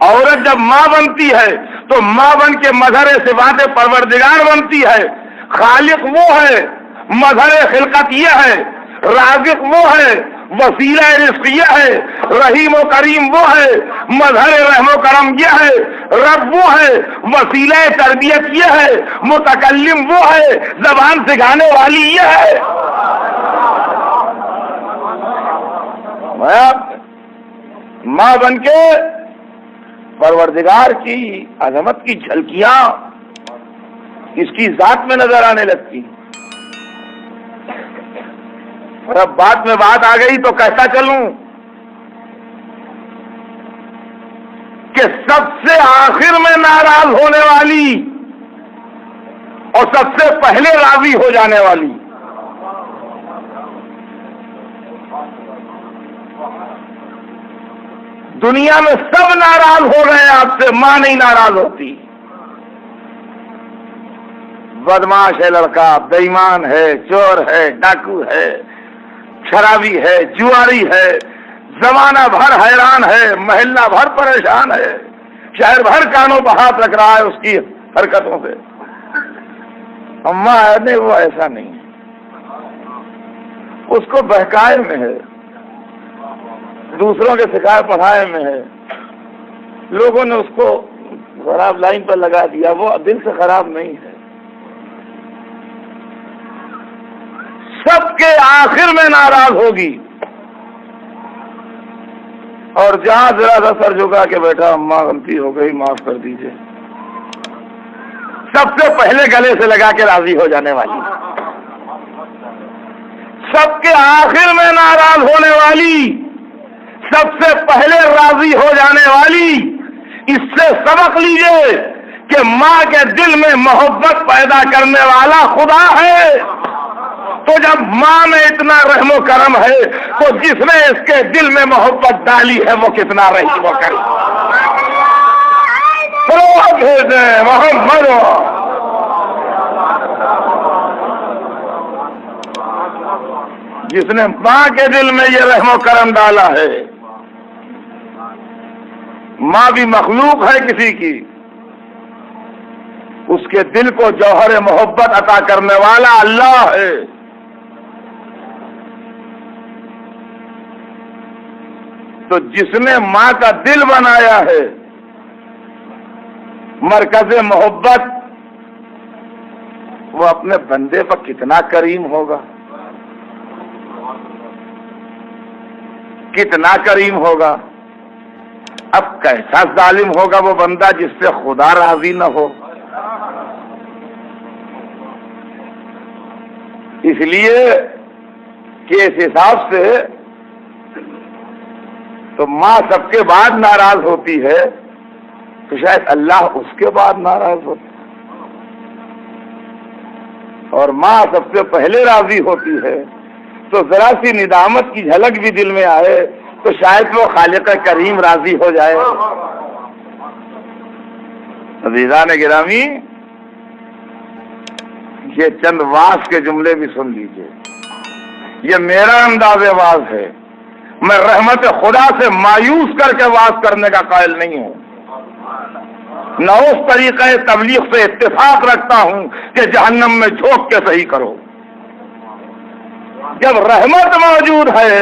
عورت جب ماں بنتی ہے تو ماں بن کے مظہر صفات پروردگار بنتی ہے. خالق وہ ہے، مظہر خلقت یہ ہے، رازق وہ ہے، وسیلہ رزق یہ ہے، رحیم و کریم وہ ہے، مظہر رحم و کرم یہ ہے، رب وہ ہے، وسیلہ تربیت یہ ہے، متکلم وہ ہے، زبان سکھانے والی یہ ہے. ماں بن کے پروردگار کی عظمت کی جھلکیاں اس کی ذات میں نظر آنے لگتی. اور اب بات میں بات آ گئی تو کہتا چلوں کہ سب سے آخر میں ناراض ہونے والی اور سب سے پہلے راضی ہو جانے والی دنیا میں سب ناراض ہو گئے آپ سے، ماں نہیں ناراض ہوتی. بدماش ہے لڑکا، بے ایمان ہے، چور ہے، ڈاکو ہے، شرابی ہے، جواری ہے، زمانہ بھر حیران ہے، محلہ بھر پریشان ہے، شہر بھر کانوں پہ ہاتھ رکھ رہا ہے اس کی حرکتوں سے. اماں ہے نہیں، وہ ایسا نہیں ہے، اس کو بہکائے میں ہے، دوسروں کے سکھائے پڑھائے میں ہے. لوگوں نے اس کو خراب لائن پر لگا دیا، وہ دل سے خراب نہیں ہے. سب کے آخر میں ناراض ہوگی. اور جہاں ذرا سا سر جھکا کے بیٹھا، اماں غلطی ہو گئی معاف کر دیجیے، سب سے پہلے گلے سے لگا کے راضی ہو جانے والی. سب کے آخر میں ناراض ہونے والی، سب سے پہلے راضی ہو جانے والی. اس سے سبق لیجئے کہ ماں کے دل میں محبت پیدا کرنے والا خدا ہے. تو جب ماں میں اتنا رحم و کرم ہے تو جس نے اس کے دل میں محبت ڈالی ہے وہ کتنا رحم و کرم. محمد جس نے ماں کے دل میں یہ رحم و کرم ڈالا ہے. ماں بھی مخلوق ہے کسی کی، اس کے دل کو جوہر محبت عطا کرنے والا اللہ ہے. تو جس نے ماں کا دل بنایا ہے، مرکز محبت، وہ اپنے بندے پر کتنا کریم ہوگا، کتنا کریم ہوگا. اب کیسا ظالم ہوگا وہ بندہ جس سے خدا راضی نہ ہو. اس لیے کہ اس حساب سے تو ماں سب کے بعد ناراض ہوتی ہے، تو شاید اللہ اس کے بعد ناراض ہوتا ہے. اور ماں سب سے پہلے راضی ہوتی ہے، تو ذرا سی ندامت کی جھلک بھی دل میں آئے تو شاید وہ خالق کریم راضی ہو جائے. عزیزان گرامی، یہ چند واز کے جملے بھی سن لیجئے. یہ میرا انداز واز ہے، میں رحمت خدا سے مایوس کر کے واز کرنے کا قائل نہیں ہوں، نہ اس طریقہ تبلیغ سے اتفاق رکھتا ہوں کہ جہنم میں جھونک کے صحیح کرو. جب رحمت موجود ہے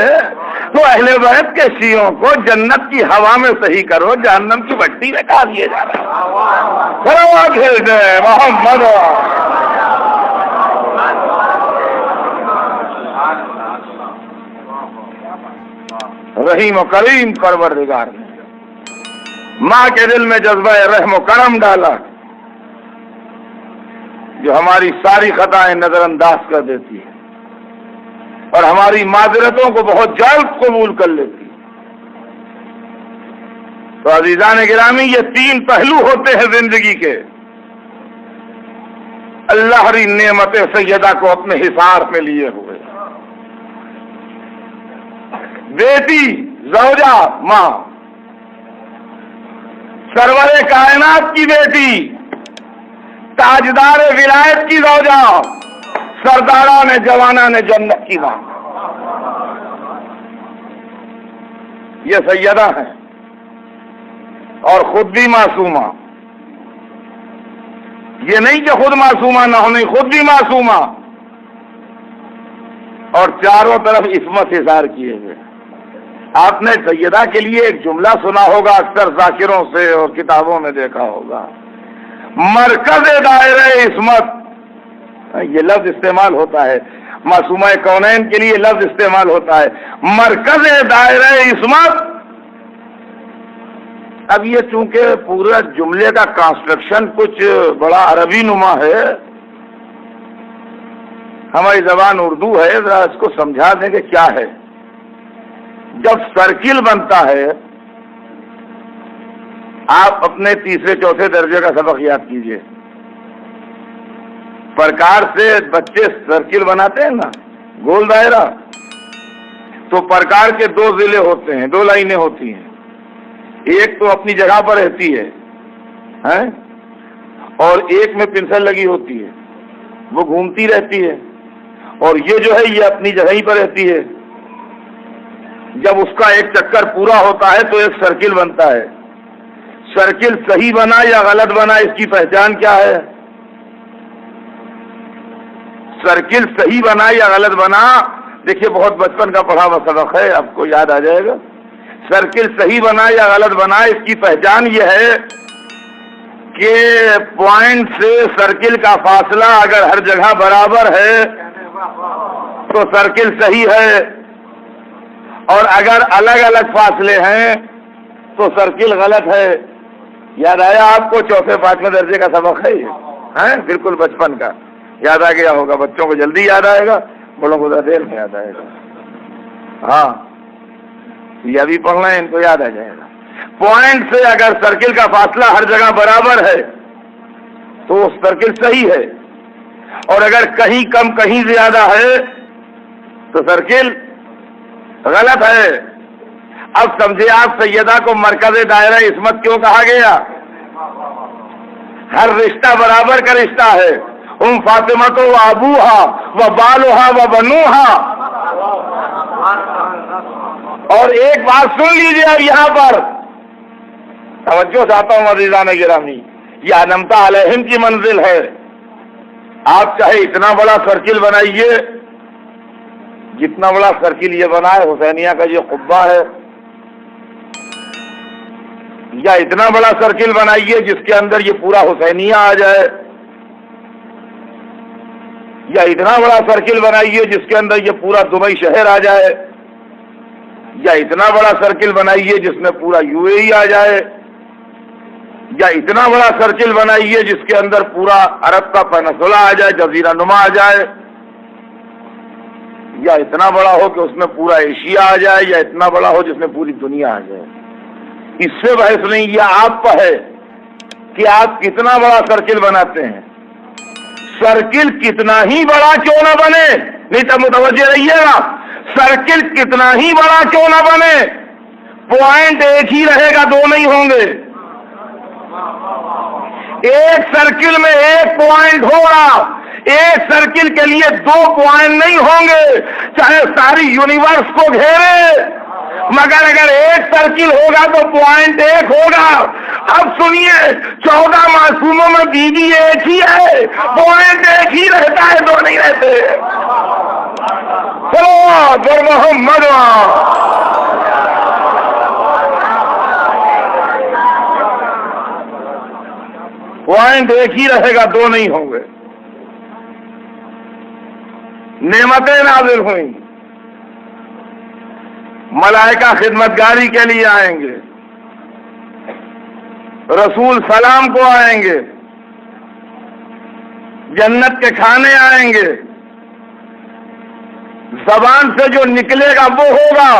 تو اہل بیت کے شیعوں کو جنت کی ہوا میں صحیح کرو، جہنم کی بٹی میں ڈال دیے جا رہا ہے. محمد رحیم و کریم پروردگار نے ماں کے دل میں جذبہ رحم و کرم ڈالا، جو ہماری ساری خطائیں نظر انداز کر دیتی ہے اور ہماری معذرتوں کو بہت جلد قبول کر لیتی. تو عزیزان گرامی، یہ تین پہلو ہوتے ہیں زندگی کے. اللہ ہری نعمت سیدہ کو اپنے حصار میں لیے ہوئے، بیٹی، زوجہ، ماں، سرور کائنات کی بیٹی، تاجدار ولایت کی زوجہ، سرداران جوانان جنت کی ماں. یہ سیدہ ہیں. اور خود بھی معصومہ. یہ نہیں کہ خود معصومہ نہ ہو، نہیں، خود بھی معصومہ، اور چاروں طرف عصمت اظہار کیے ہوئے. آپ نے سیدہ کے لیے ایک جملہ سنا ہوگا اکثر ذاکروں سے اور کتابوں میں دیکھا ہوگا، مرکز دائرہ عصمت. یہ لفظ استعمال ہوتا ہے، معصومہ کونین کے لیے لفظ استعمال ہوتا ہے، مرکز دائرہ عصمت. اب یہ چونکہ پورا جملے کا کنسٹرکشن کچھ بڑا عربی نما ہے، ہماری زبان اردو ہے، ذرا اس کو سمجھا دیں کہ کیا ہے. جب سرکل بنتا ہے، آپ اپنے تیسرے چوتھے درجے کا سبق یاد کیجئے. پرکار سے بچے سرکل بناتے ہیں نا، گول دائرہ. تو پرکار کے دو ضلع ہوتے ہیں، دو لائنیں ہوتی ہیں. ایک تو اپنی جگہ پر رہتی ہے اور ایک میں پنسل لگی ہوتی ہے، وہ گھومتی رہتی ہے. اور یہ جو ہے یہ اپنی جگہ ہی پر رہتی ہے. جب اس کا ایک چکر پورا ہوتا ہے تو ایک سرکل بنتا ہے. سرکل صحیح بنا یا غلط بنا، اس کی پہچان کیا ہے؟ سرکل صحیح بنا یا غلط بنا، دیکھیے بہت بچپن کا پڑھا ہوا سبق ہے، آپ کو یاد آ جائے گا. سرکل صحیح بنا یا غلط بنا، اس کی پہچان یہ ہے کہ پوائنٹ سے سرکل کا فاصلہ اگر ہر جگہ برابر ہے تو سرکل صحیح ہے، اور اگر الگ الگ فاصلے ہیں تو سرکل غلط ہے. یاد آیا آپ کو؟ چوتھے پانچویں درجے کا سبق ہے یہ، بالکل بچپن کا. یاد آ گیا ہوگا، بچوں کو جلدی یاد آئے گا، بڑوں کو ذرا دیر میں یاد آئے گا. ہاں، یہ ابھی پڑھنا ہے، ان کو یاد آ جائے گا. پوائنٹ سے اگر سرکل کا فاصلہ ہر جگہ برابر ہے تو سرکل صحیح ہے، اور اگر کہیں کم کہیں زیادہ ہے تو سرکل غلط ہے. اب سمجھے آپ سیدہ کو مرکز دائرہ عصمت کیوں کہا گیا؟ ہر رشتہ برابر کا رشتہ ہے. فاطمہ تو ابوہا و بالوہا و بنوہا. اور ایک بات سن لیجیے اب یہاں پر توجہ چاہتا ہوں عزیزان گرامی، یہ انمتا علیہم کی منزل ہے. آپ چاہے اتنا بڑا سرکل بنائیے، جتنا بڑا سرکل یہ بنا ہے حسینیہ کا یہ قبہ ہے، یا اتنا بڑا سرکل بنائیے جس کے اندر یہ پورا حسینیہ آ جائے، یا اتنا بڑا سرکل بنائیے جس کے اندر یہ پورا دبئی شہر آ جائے، یا اتنا بڑا سرکل بنائیے جس میں پورا یو اے ای آ جائے، یا اتنا بڑا سرکل بنائیے جس کے اندر پورا عرب کا پینسولا آ جائے، جزیرہ نما آ جائے، یا اتنا بڑا ہو کہ اس میں پورا ایشیا آ جائے، یا اتنا بڑا ہو جس میں پوری دنیا آ جائے. اس سے بحث نہیں، یہ آپ پر ہے کہ آپ کتنا بڑا سرکل بناتے ہیں. سرکل کتنا ہی بڑا کیوں نہ بنے، نہیں تو متوجہ رہیے گا، سرکل کتنا ہی بڑا کیوں نہ بنے، پوائنٹ ایک ہی رہے گا، دو نہیں ہوں گے. ایک سرکل میں ایک پوائنٹ ہوگا، ایک سرکل کے لیے دو پوائنٹ نہیں ہوں گے، چاہے ساری یونیورس کو گھیرے، مگر اگر ایک سرکل ہوگا تو پوائنٹ ایک ہوگا. اب سنیے، 14 معصوموں میں بیوی ایک ہی ہے، پوائنٹ ایک ہی رہتا ہے، دو نہیں رہتے. چلو محمد پوائنٹ ایک ہی رہے گا، دو نہیں ہوں گے. نعمتیں نازل ہوئیں، ملائکہ خدمتگاری کے لیے آئیں گے، رسول سلام کو آئیں گے، جنت کے کھانے آئیں گے، زبان سے جو نکلے گا وہ ہوگا.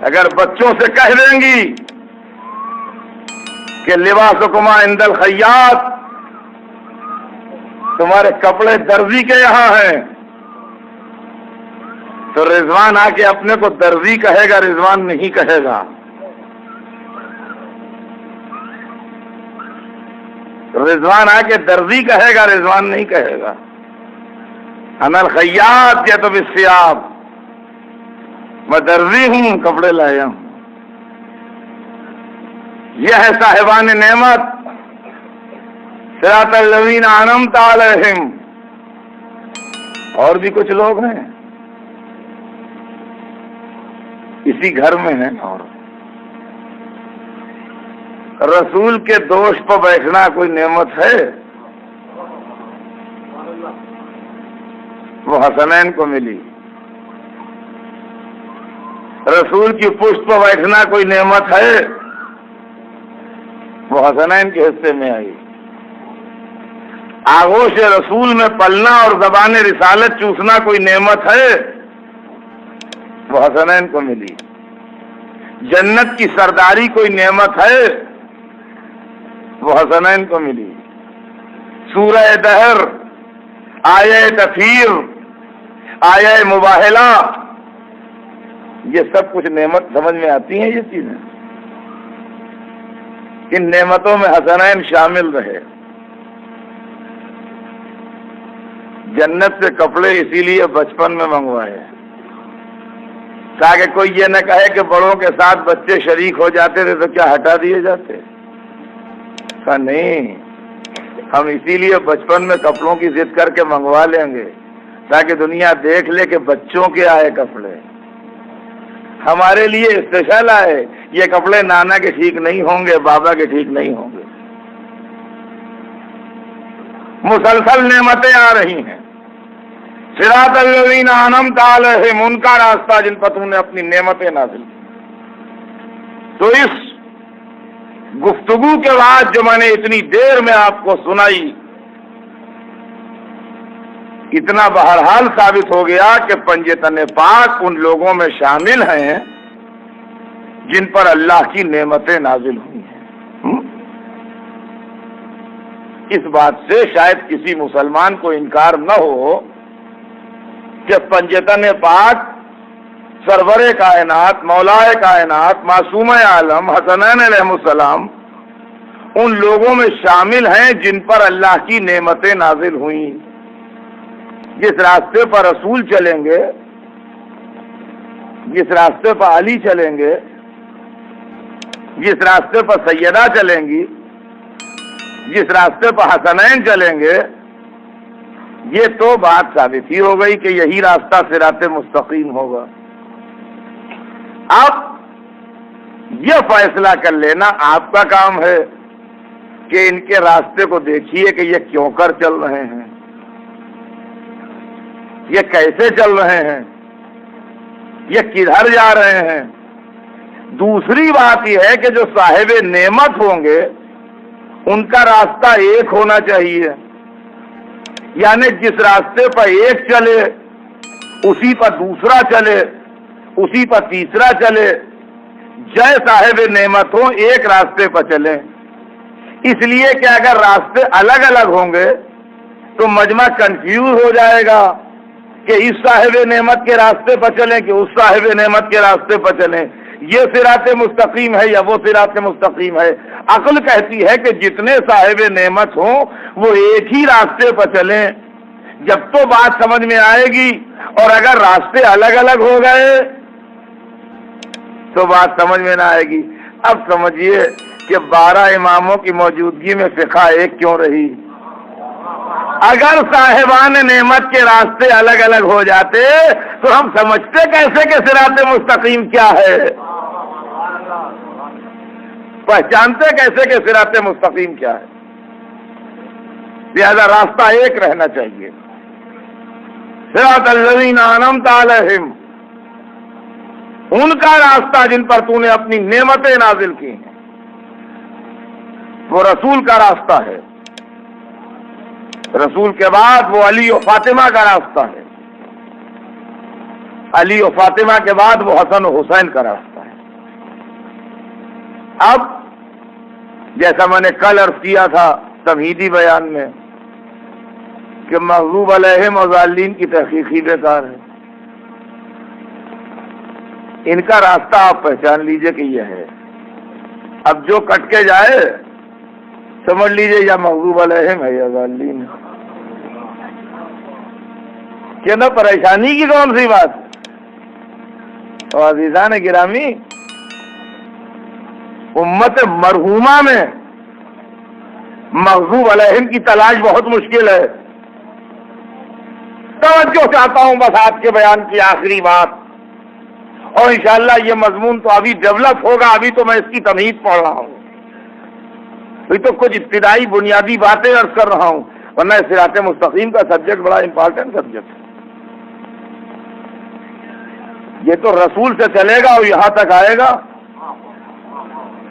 اگر بچوں سے کہہ دیں گی کہ لباسکما عند الخیاط، تمہارے کپڑے درزی کے یہاں ہیں، تو رضوان آ کے اپنے کو درزی کہے گا، رضوان نہیں کہے گا. رضوان آ کے درزی کہے گا، رضوان نہیں کہے گا. انا الخیاط یا تو بالثياب، میں درزی ہوں، کپڑے لایا ہوں. یہ ہے صاحبان نعمت، صراط الذین انعمت علیہم۔ اور بھی کچھ لوگ ہیں اسی گھر میں ہیں، اور رسول کے دوش پر بیٹھنا کوئی نعمت ہے؟ وہ حسنین کو ملی۔ رسول کی پشت پر بیٹھنا کوئی نعمت ہے؟ وہ حسنین کے حصے میں آئی۔ آغوش رسول میں پلنا اور زبان رسالت چوسنا کوئی نعمت ہے؟ وہ حسنین کو ملی۔ جنت کی سرداری کوئی نعمت ہے؟ وہ حسنین کو ملی۔ سورہ دہر، آیہ تفیر، آیہ مباہلہ، یہ سب کچھ نعمت سمجھ میں آتی ہیں یہ چیزیں؟ ان نعمتوں میں حسنین شامل رہے۔ جنت سے کپڑے اسی لیے بچپن میں منگوائے تاکہ کوئی یہ نہ کہے کہ بڑوں کے ساتھ بچے شریک ہو جاتے تھے تو کیا ہٹا دیے جاتے؟ کہا نہیں، ہم اسی لیے بچپن میں کپڑوں کی ضد کر کے منگوا لیں گے تاکہ دنیا دیکھ لے کہ بچوں کے آئے کپڑے، ہمارے لیے اسپیشل آئے۔ یہ کپڑے نانا کے ٹھیک نہیں ہوں گے، بابا کے ٹھیک نہیں ہوں گے۔ مسلسل نعمتیں آ رہی ہیں۔ صراط الذین انعمت علیہم، ان کا راستہ جن پر تم نے اپنی نعمتیں نازل کی۔ تو اس گفتگو کے بعد جو میں نے اتنی دیر میں آپ کو سنائی، اتنا بہرحال ثابت ہو گیا کہ پنجتن پاک ان لوگوں میں شامل ہیں جن پر اللہ کی نعمتیں نازل ہوئی ہیں۔ اس بات سے شاید کسی مسلمان کو انکار نہ ہو کہ پنجتن پاک سرور کائنات، مولا کائنات، معصوم عالم حسنین علیہ السلام ان لوگوں میں شامل ہیں جن پر اللہ کی نعمتیں نازل ہوئیں۔ جس راستے پر رسول چلیں گے، جس راستے پر علی چلیں گے، جس راستے پر سیدہ چلیں گی، جس راستے پر حسنین چلیں گے، یہ تو بات ثابت ہی ہو گئی کہ یہی راستہ صراط مستقیم ہوگا۔ اب یہ فیصلہ کر لینا آپ کا کام ہے کہ ان کے راستے کو دیکھیے کہ یہ کیوں کر چل رہے ہیں، یہ کیسے چل رہے ہیں، یہ کدھر جا رہے ہیں۔ دوسری بات یہ ہے کہ جو صاحب نعمت ہوں گے ان کا راستہ ایک ہونا چاہیے، یعنی جس راستے پر ایک چلے اسی پر دوسرا چلے، اسی پر تیسرا چلے، جے صاحب نعمت ہوں ایک راستے پر چلیں۔ اس لیے کہ اگر راستے الگ الگ ہوں گے تو مجمع کنفیوز ہو جائے گا کہ اس صاحب نعمت کے راستے پر چلیں کہ اس صاحب نعمت کے راستے پر چلیں، یہ صراط مستقیم ہے یا وہ صراط مستقیم ہے۔ عقل کہتی ہے کہ جتنے صاحب نعمت ہوں وہ ایک ہی راستے پر چلیں، جب تو بات سمجھ میں آئے گی، اور اگر راستے الگ الگ ہو گئے تو بات سمجھ میں نہ آئے گی۔ اب سمجھیے کہ 12 اماموں کی موجودگی میں فقہ ایک کیوں رہی؟ اگر صاحبان نعمت کے راستے الگ الگ ہو جاتے تو ہم سمجھتے کیسے کہ صراط مستقیم کیا ہے؟ پہچانتے کیسے کہ صراط مستقیم کیا ہے؟ لہذا راستہ ایک رہنا چاہیے۔ صراط الذین انعمت علیہم، ان کا راستہ جن پر تو نے اپنی نعمتیں نازل کی ہیں، وہ رسول کا راستہ ہے۔ رسول کے بعد وہ علی و فاطمہ کا راستہ ہے، علی و فاطمہ کے بعد وہ حسن و حسین کا راستہ ہے۔ اب جیسا میں نے کل عرض کیا تھا تمہیدی بیان میں کہ مغضوب علیہم و ضالین کی تحقیق ہی بیکار ہے۔ ان کا راستہ آپ پہچان لیجئے کہ یہ ہے۔ اب جو کٹ کے جائے سمجھ لیجئے یا مغضوب علیہم ہے یا ضالین ہے۔ کہ نہ پریشانی کی کون سی بات؟ اور عزیزان گرامی، امت مرحومہ میں مغضوب علیہم کی تلاش بہت مشکل ہے. توجہ چاہتا ہوں بس آپ کے بیان کی آخری بات، اور انشاءاللہ یہ مضمون تو ابھی ڈیولپ ہوگا، ابھی تو میں اس کی تمہید پڑھ رہا ہوں، ابھی تو کچھ ابتدائی بنیادی باتیں عرض کر رہا ہوں، ورنہ صراط مستقیم کا سبجیکٹ بڑا امپورٹنٹ سبجیکٹ ہے. یہ تو رسول سے چلے گا اور یہاں تک آئے گا،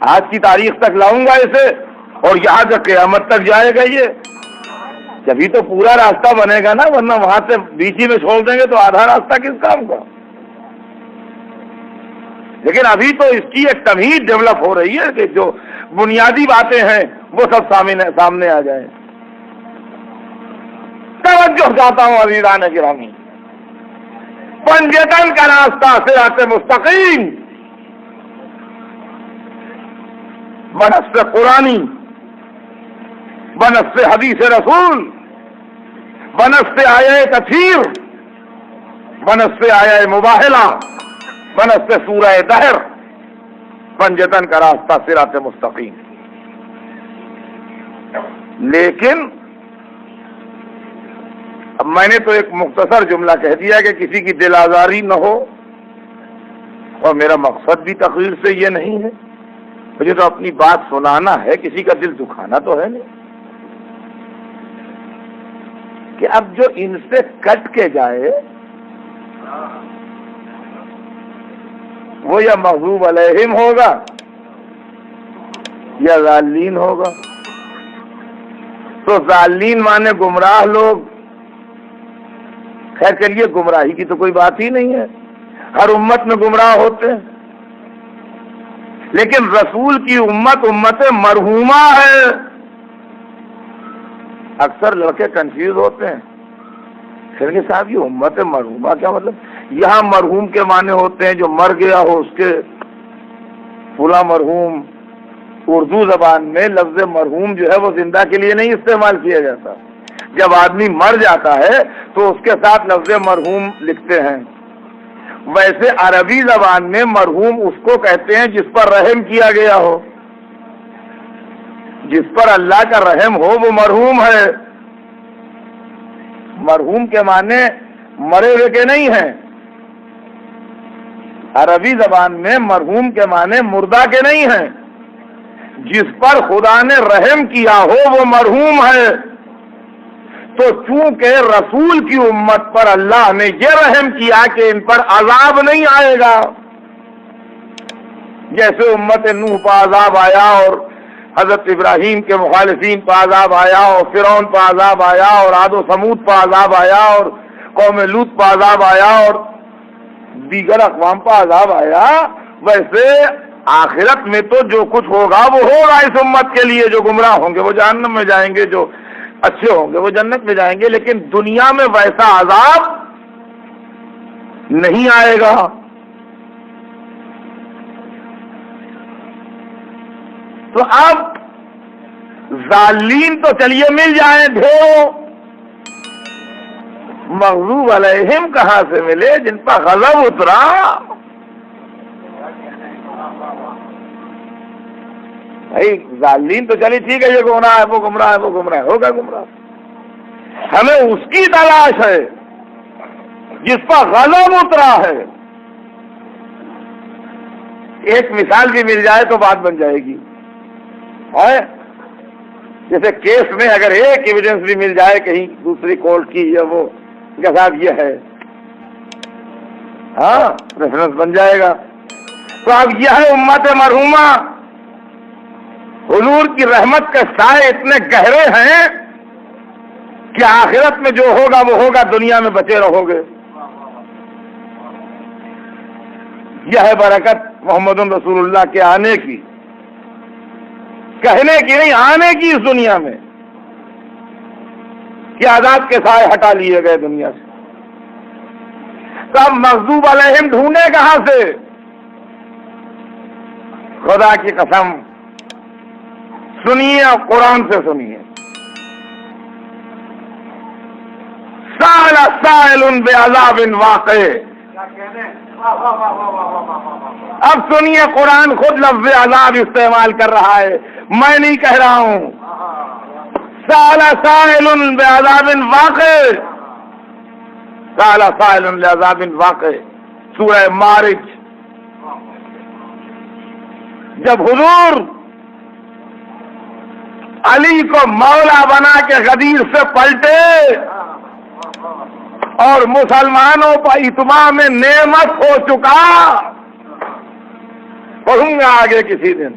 آج کی تاریخ تک لاؤں گا اسے، اور یہاں تک قیامت تک جائے گا یہ، جبھی تو پورا راستہ بنے گا نا، ورنہ وہاں سے بیچ ہی میں چھوڑ دیں گے تو آدھا راستہ کس کام کا. لیکن ابھی تو اس کی ایک تمہید ڈیولپ ہو رہی ہے کہ جو بنیادی باتیں ہیں وہ سب سامنے آ جائیں. توجہ چاہتا ہوں عزیزان گرامی، پنجتن کا راستہ صراط مستقیم بنص قرآنی، بنص حدیث رسول، بنص آیہ تطہیر، بنص آیہ مباہلہ، بنص سورہ دہر، پنجتن کا راستہ صراط مستقیم. لیکن اب میں نے تو ایک مختصر جملہ کہہ دیا کہ کسی کی دل آزاری نہ ہو، اور میرا مقصد بھی تقریر سے یہ نہیں ہے، مجھے تو اپنی بات سنانا ہے، کسی کا دل دکھانا تو ہے نہیں. کہ اب جو ان سے کٹ کے جائے وہ یا مغضوب علیہم ہوگا یا ضالین ہوگا. تو ضالین مانے گمراہ لوگ. خیر چلیے، گمراہی کی تو کوئی بات ہی نہیں ہے، ہر امت میں گمراہ ہوتے ہیں، لیکن رسول کی امت امت مرحومہ ہے. اکثر لڑکے کنفیوز ہوتے ہیں، پھر کہ صاحب یہ امت مرحومہ کیا مطلب؟ یہاں مرحوم کے معنی ہوتے ہیں جو مر گیا ہو، اس کے فلاں مرحوم. اردو زبان میں لفظ مرحوم جو ہے وہ زندہ کے لیے نہیں استعمال کیا جاتا، جب آدمی مر جاتا ہے تو اس کے ساتھ لفظ مرحوم لکھتے ہیں. ویسے عربی زبان میں مرحوم اس کو کہتے ہیں جس پر رحم کیا گیا ہو، جس پر اللہ کا رحم ہو وہ مرحوم ہے. مرحوم کے معنی مرے ہوئے کے نہیں ہیں، عربی زبان میں مرحوم کے معنی مردہ کے نہیں ہیں، جس پر خدا نے رحم کیا ہو وہ مرحوم ہے. تو چونکہ رسول کی امت پر اللہ نے یہ رحم کیا کہ ان پر عذاب نہیں آئے گا، جیسے امت نوح پر عذاب آیا اور حضرت ابراہیم کے مخالفین پر عذاب آیا اور فرعون پر عذاب آیا اور عاد و ثمود پر عذاب آیا اور قوم لوط پر عذاب آیا اور دیگر اقوام پر عذاب آیا، ویسے آخرت میں تو جو کچھ ہوگا وہ ہوگا اس امت کے لیے. جو گمراہ ہوں گے وہ جہنم میں جائیں گے، جو اچھے ہوں گے وہ جنت میں جائیں گے، لیکن دنیا میں ویسا عذاب نہیں آئے گا. تو اب ضالین تو چلیے مل جائیں ڈھیروں، مغضوب علیہم کہاں سے ملے جن پر غضب اترا؟ بھائی ضالین تو چلیے ٹھیک ہے، یہ گمراہ ہے وہ گمراہ ہے وہ گمراہ ہے، ہوگا گمراہ. ہمیں اس کی تلاش ہے جس پر غضب اترا ہے. ایک مثال بھی مل جائے تو بات بن جائے گی. جیسے کیس میں اگر ایک ایویڈنس بھی مل جائے کہیں دوسری کورٹ کی یا وہ کے ساتھ یہ ہے، ہاں ریفرنس بن جائے گا. تو اب یہ ہے امت مرحومہ. حضور کی رحمت کے سائے اتنے گہرے ہیں کہ آخرت میں جو ہوگا وہ ہوگا، دنیا میں بچے رہو گے. یہ ہے برکت محمد رسول اللہ کے آنے کی، کہنے کی نہیں، آنے کی اس دنیا میں، کہ عذاب کے سائے ہٹا لیے گئے دنیا سے. تب مغضوب علیہم ڈھونڈے کہاں سے؟ خدا کی قسم سنیے اور قرآن سے سنیے. سائل سائل بعذاب واقع، اب سنیے قرآن خود لفظ عذاب استعمال کر رہا ہے، میں نہیں کہہ رہا ہوں۔ سأل سائل بعذاب واقع، سأل سائل بعذاب واقع، سورہ مارج۔ جب حضور علی کو مولا بنا کے غدیر سے پلٹے اور مسلمانوں پر اتمام نعمت ہو چکا، پڑھوں گا آگے کسی دن،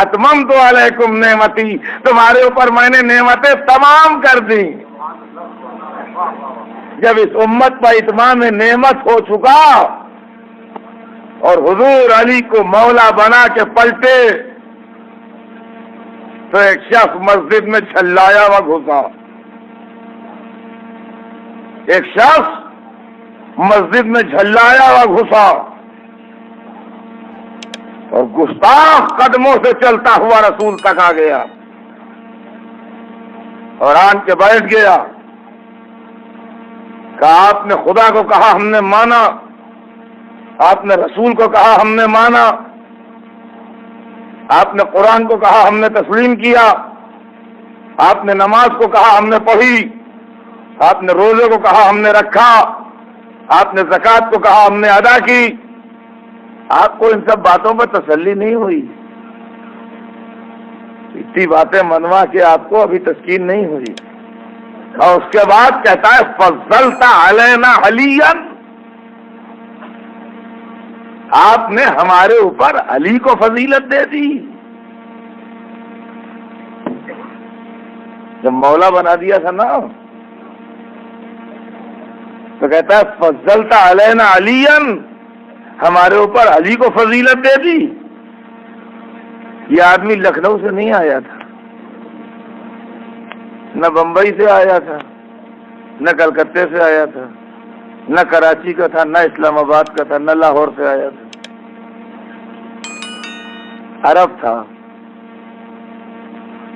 اتممت علیکم نعمتی، تمہارے اوپر میں نے نعمتیں تمام کر دی۔ جب اس امت پر اتمام نعمت ہو چکا اور حضور علی کو مولا بنا کے پلٹے تو ایک شخص مسجد میں چھلایا ہوا گھسا، ایک شخص مسجد میں جھلایا ہوا گھسا اور گستاخ قدموں سے چلتا ہوا رسول تک آ گیا اور آن کے بیٹھ گیا۔ کہا آپ نے خدا کو کہا ہم نے مانا، آپ نے رسول کو کہا ہم نے مانا، آپ نے قرآن کو کہا ہم نے تسلیم کیا، آپ نے نماز کو کہا ہم نے پڑھی، آپ نے روزے کو کہا ہم نے رکھا، آپ نے زکوٰۃ کو کہا ہم نے ادا کی۔ آپ کو ان سب باتوں پر تسلی نہیں ہوئی؟ اتنی باتیں منوا کے آپ کو ابھی تسکین نہیں ہوئی؟ اور اس کے بعد کہتا ہے فضلت علینا علیا، آپ نے ہمارے اوپر علی کو فضیلت دے دی۔ جب مولا بنا دیا تھا نا تو کہتا ہے فضلت علینا علیا، ہمارے اوپر علی کو فضیلت دے دی۔ یہ آدمی لکھنؤ سے نہیں آیا تھا، نہ بمبئی سے آیا تھا، نہ کلکتے سے آیا تھا، نہ کراچی کا تھا، نہ اسلام آباد کا تھا، نہ لاہور سے آیا تھا، عرب تھا۔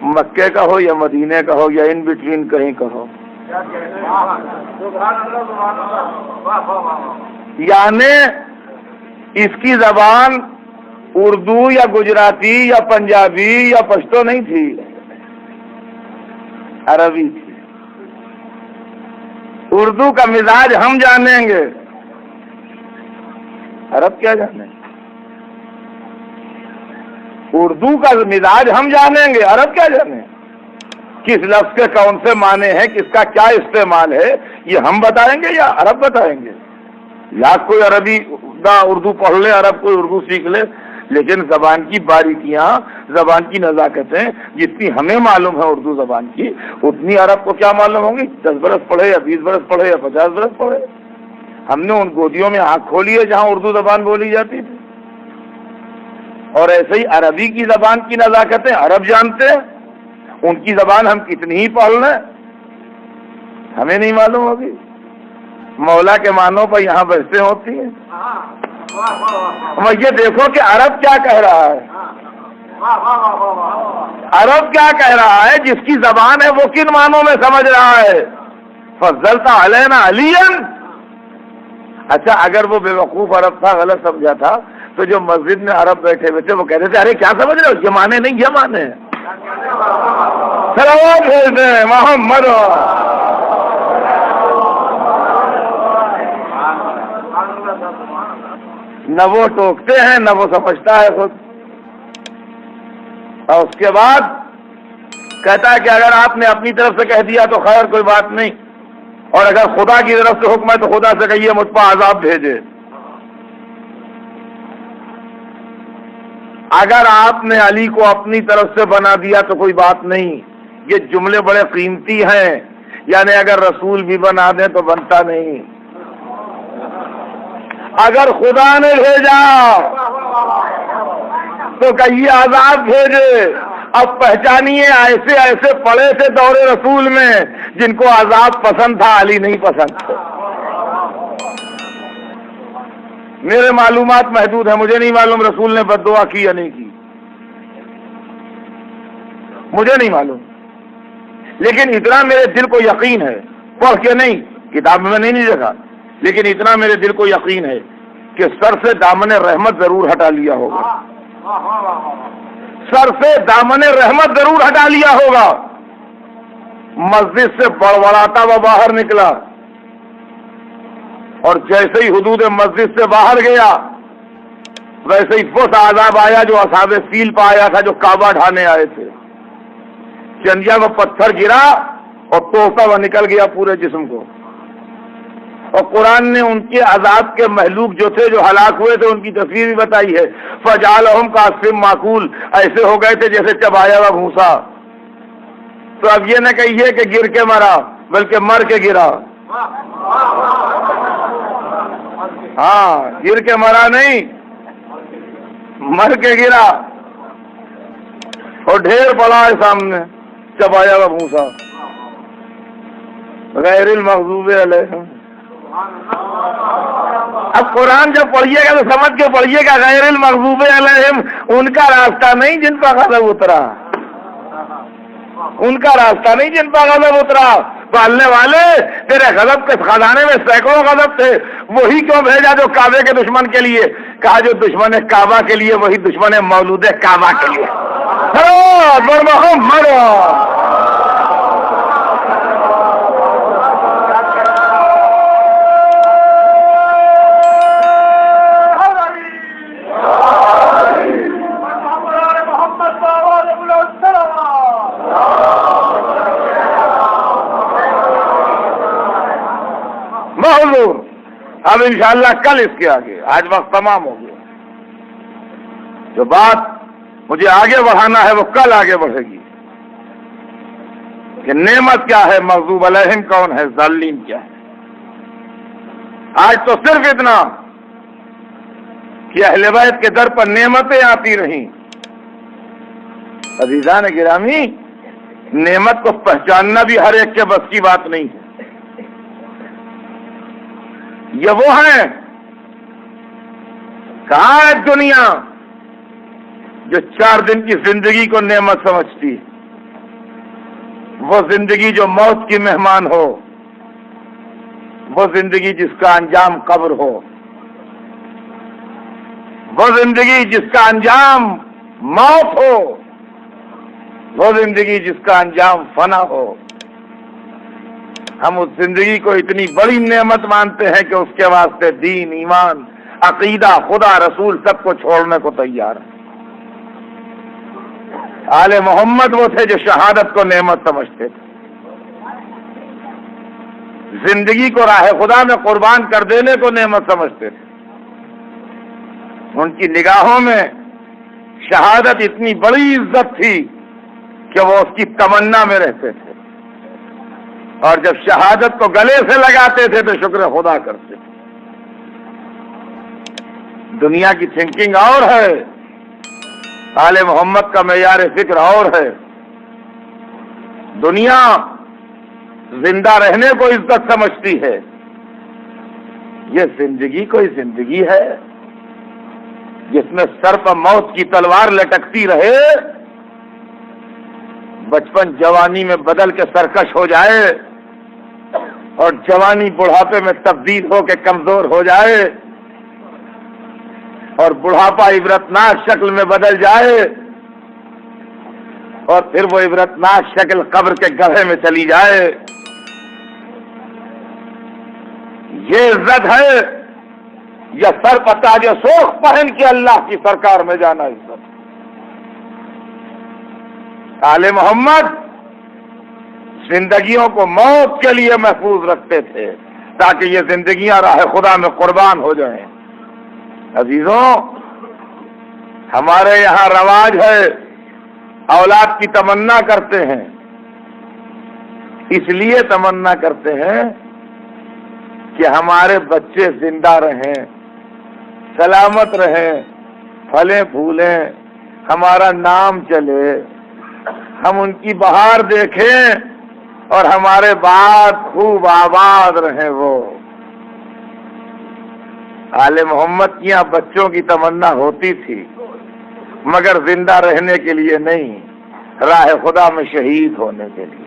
مکے کا ہو یا مدینے کا ہو یا ان بٹوین کہیں کا ہو، یعنی اس کی زبان اردو یا گجراتی یا پنجابی یا پشتو نہیں تھی، عربی تھی۔ اردو کا مزاج ہم جانیں گے، عرب کیا جانیں گے؟ اردو کا مزاج ہم جانیں گے، عرب کیا جانیں؟ کس لفظ کے کون سے معنی ہیں، کس کا کیا استعمال ہے، یہ ہم بتائیں گے یا عرب بتائیں گے؟ یا کوئی عربی دا اردو پڑھ لے، عرب کوئی اردو سیکھ لے، لیکن زبان کی باریکیاں، زبان کی نزاکتیں جتنی ہمیں معلوم ہے اردو زبان کی، اتنی عرب کو کیا معلوم ہوں گی؟ 10 برس پڑھے یا 20 برس پڑھے یا 50 برس پڑھے۔ ہم نے ان گودیوں میں آنکھ کھولی ہے جہاں اردو زبان بولی جاتی تھی، اور ایسے ہی عربی کی زبان کی نزاکتیں عرب جانتے ہیں، ان کی زبان ہم کتنی ہی پڑھ لیں ہمیں نہیں معلوم ہوگی۔ مولا کے معنوں پر یہاں بحثیں ہوتی ہیں۔ یہ دیکھو کہ عرب کیا کہہ رہا ہے، عرب کیا کہہ رہا ہے، جس کی زبان ہے وہ کن معنوں میں سمجھ رہا ہے؟ فضلت علینا علیا۔ اچھا اگر وہ بے وقوف عرب تھا، غلط سمجھا تھا، تو جو مسجد میں عرب بیٹھے ہوئے تھے وہ کہتے تھے ارے کیا سمجھ رہے ہو، یہ معنی نہیں یہ معنی ہے، صلوات بھیجتے ہیں محمد۔ نہ وہ ٹوکتے ہیں نہ وہ سمجھتا ہے خود۔ اور اس کے بعد کہتا ہے کہ اگر آپ نے اپنی طرف سے کہہ دیا تو خیر کوئی بات نہیں، اور اگر خدا کی طرف سے حکم ہے تو خدا سے کہیے مجھ پر عذاب بھیجے۔ اگر آپ نے علی کو اپنی طرف سے بنا دیا تو کوئی بات نہیں، یہ جملے بڑے قیمتی ہیں، یعنی اگر رسول بھی بنا دیں تو بنتا نہیں، اگر خدا نے بھیجا تو کہیے عذاب بھیجے۔ اب پہچانیے ایسے ایسے پڑے تھے دور رسول میں جن کو عذاب پسند تھا، علی نہیں پسند تھا۔ میرے معلومات محدود ہیں، مجھے نہیں معلوم رسول نے بد دعا کی یا نہیں کی، مجھے نہیں معلوم، لیکن اتنا میرے دل کو یقین ہے، پڑھ کے نہیں، کتاب میں نہیں دیکھا، لیکن اتنا میرے دل کو یقین ہے کہ سر سے دامن رحمت ضرور ہٹا لیا ہوگا، سر سے دامن رحمت ضرور ہٹا لیا ہوگا۔ مسجد سے بڑبڑاتا ہوا باہر نکلا، اور جیسے ہی حدود مسجد سے باہر گیا ویسے ہی وہ عذاب آیا جو اصحاب فیل پہ آیا تھا جو کعبہ ڈھانے آئے تھے۔ چندیا میں پتھر گرا اور توڑتا ہوا نکل گیا پورے جسم کو، اور قرآن نے ان کے عذاب کے محلوق جو تھے، جو ہلاک ہوئے تھے، ان کی تصویر بھی بتائی ہے۔ فجعلہم کعصف ماکول، ایسے ہو گئے تھے جیسے چبایا ہوا بھوسا۔ تو اب یہ نہ کہیے کہ گر کے مرا، بلکہ مر کے گرا۔ ہاں، گر کے مرا نہیں، مر کے گرا، اور ڈھیر پڑا ہے سامنے چبایا ہوا بھوسا۔ غیر المغضوب علیہم۔ اب قرآن جب پڑھیے گا تو سمجھ کے پڑھیے گا، غیر المغضوب علیہم ان کا راستہ نہیں جن پر غضب اترا، ان کا راستہ نہیں جن پر غضب اترا۔ پالنے والے تیرے غضب کے خزانے میں سینکڑوں غضب تھے، وہی کیوں بھیجا جو کعبے کے دشمن کے لیے؟ کہا جو دشمن کعبہ کے لیے وہی دشمن مولود کعبہ کے لیے۔ مرو حضور۔ اب انشاءاللہ کل اس کے آگے، آج وقت تمام ہو گیا، جو بات مجھے آگے بڑھانا ہے وہ کل آگے بڑھے گی کہ نعمت کیا ہے، مغضوب علیہم کون ہے، ظالم کیا ہے۔ آج تو صرف اتنا کہ اہل بیت کے در پر نعمتیں آتی رہیں۔ عزیزان گرامی، نعمت کو پہچاننا بھی ہر ایک کے بس کی بات نہیں ہے۔ یہ وہ ہیں، کہاں ہے دنیا جو 4 دن کی زندگی کو نعمت سمجھتی، وہ زندگی جو موت کی مہمان ہو، وہ زندگی جس کا انجام قبر ہو، وہ زندگی جس کا انجام موت ہو، وہ زندگی جس کا انجام فنا ہو۔ ہم اس زندگی کو اتنی بڑی نعمت مانتے ہیں کہ اس کے واسطے دین، ایمان، عقیدہ، خدا، رسول سب کو چھوڑنے کو تیار ہیں۔ آل محمد وہ تھے جو شہادت کو نعمت سمجھتے تھے، زندگی کو راہ خدا میں قربان کر دینے کو نعمت سمجھتے تھے۔ ان کی نگاہوں میں شہادت اتنی بڑی عزت تھی کہ وہ اس کی تمنا میں رہتے تھے، اور جب شہادت کو گلے سے لگاتے تھے تو شکر خدا کرتے تھے۔ دنیا کی تھنکنگ اور ہے، آل محمد کا معیار فکر اور ہے۔ دنیا زندہ رہنے کو عزت سمجھتی ہے، یہ زندگی کوئی زندگی ہے جس میں سر پر موت کی تلوار لٹکتی رہے، بچپن جوانی میں بدل کے سرکش ہو جائے اور جوانی بڑھاپے میں تبدیل ہو کے کمزور ہو جائے اور بڑھاپا عبرتناک شکل میں بدل جائے اور پھر وہ عبرتناک شکل قبر کے گڑھے میں چلی جائے۔ یہ عزت ہے یا سر پر تاج سرخ پہن کے اللہ کی سرکار میں جانا عزت؟ آل محمد زندگیوں کو موت کے لیے محفوظ رکھتے تھے تاکہ یہ زندگیاں راہ خدا میں قربان ہو جائیں۔ عزیزوں، ہمارے یہاں رواج ہے، اولاد کی تمنا کرتے ہیں، اس لیے تمنا کرتے ہیں کہ ہمارے بچے زندہ رہیں، سلامت رہیں، پھلیں پھولیں، ہمارا نام چلے، ہم ان کی بہار دیکھیں اور ہمارے بعد خوب آباد رہیں۔ وہ آل محمد کی یہاں بچوں کی تمنا ہوتی تھی مگر زندہ رہنے کے لیے نہیں، راہ خدا میں شہید ہونے کے لیے۔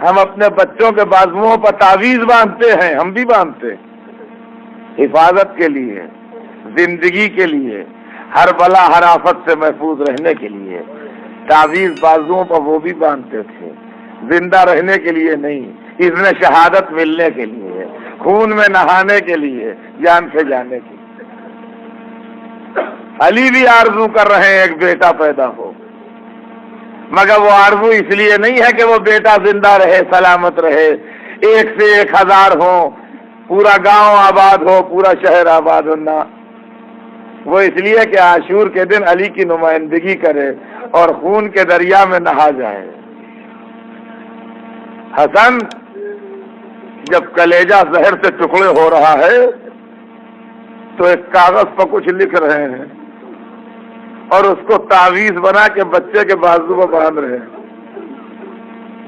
ہم اپنے بچوں کے بازوؤں پر تعویذ باندھتے ہیں، ہم بھی باندھتے ہیں، حفاظت کے لیے، زندگی کے لیے، ہر بلا ہر آفت سے محفوظ رہنے کے لیے تعویذ بازوؤں پر وہ بھی باندھتے تھے، زندہ رہنے کے لیے نہیں، اذن شہادت ملنے کے لیے، خون میں نہانے کے لیے، جان سے جانے کے لیے۔ علی بھی آرزو کر رہے ہیں ایک بیٹا پیدا ہو، مگر وہ آرزو اس لیے نہیں ہے کہ وہ بیٹا زندہ رہے، سلامت رہے، ایک سے 1000 ہو، پورا گاؤں آباد ہو، پورا شہر آباد ہونا، وہ اس لیے کہ عاشور کے دن علی کی نمائندگی کرے اور خون کے دریا میں نہا جائے۔ حسن جب کلیجہ زہر سے ٹکڑے ہو رہا ہے تو ایک کاغذ پر کچھ لکھ رہے ہیں اور اس کو تعویذ بنا کے بچے کے بازو پر باندھ رہے ہیں۔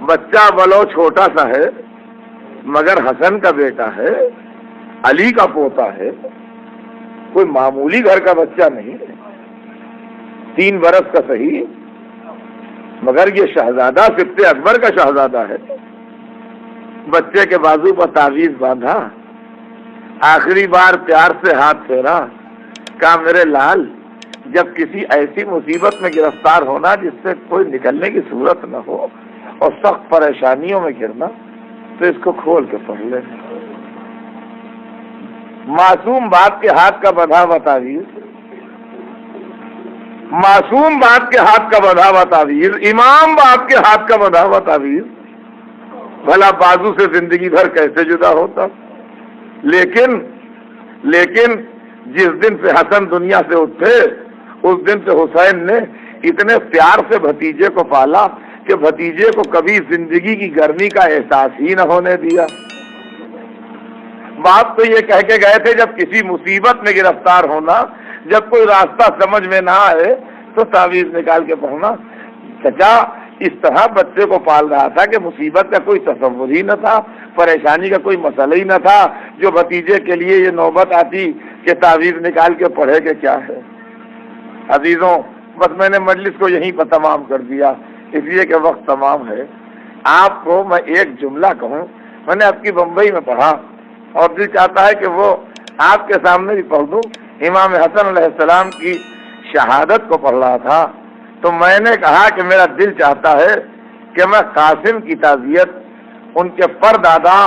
بچہ بلو چھوٹا سا ہے مگر حسن کا بیٹا ہے، علی کا پوتا ہے، کوئی معمولی گھر کا بچہ نہیں ہے، 3 برس کا صحیح مگر یہ شہزادہ سبط اکبر کا شہزادہ ہے۔ بچے کے بازو پر تعویذ باندھا، آخری بار پیار سے ہاتھ پھیرا، کہا میرے لال جب کسی ایسی مصیبت میں گرفتار ہونا جس سے کوئی نکلنے کی صورت نہ ہو اور سخت پریشانیوں میں گرنا تو اس کو کھول کے پڑھ لے۔ معصوم باپ کے ہاتھ کا بندھا ہوا تعویذ، معصوم باپ کے ہاتھ کا بندھا ہوا تعویذ، امام باپ کے ہاتھ کا بندھا ہوا تعویذ، بھلا بازو سے زندگی بھر کیسے جدا ہوتا؟ لیکن جس دن سے حسن دنیا سے اٹھے اس دن سے حسین نے اتنے پیار سے بھتیجے کو پالا کہ بھتیجے کو کبھی زندگی کی گرمی کا احساس ہی نہ ہونے دیا۔ باپ تو یہ کہہ کے گئے تھے جب کسی مصیبت میں گرفتار ہونا، جب کوئی راستہ سمجھ میں نہ آئے تو تعویذ نکال کے پڑھنا۔ چچا اس طرح بچے کو پال رہا تھا کہ مصیبت کا کوئی تصور ہی نہ تھا، پریشانی کا کوئی مسئلہ ہی نہ تھا، جو بھتیجے کے لیے یہ نوبت آتی کہ تعویذ نکال کے پڑھے کہ کیا ہے۔ عزیزوں بس میں نے مجلس کو یہیں پر تمام کر دیا اس لیے کہ وقت تمام ہے۔ آپ کو میں ایک جملہ کہوں، میں نے آپ کی بمبئی میں پڑھا اور دل چاہتا ہے کہ وہ آپ کے سامنے بھی پڑھ دوں۔ امام حسن علیہ السلام کی شہادت کو پڑھ رہا تھا تو میں نے کہا کہ میرا دل چاہتا ہے کہ میں قاسم کی تعزیت ان کے پردادا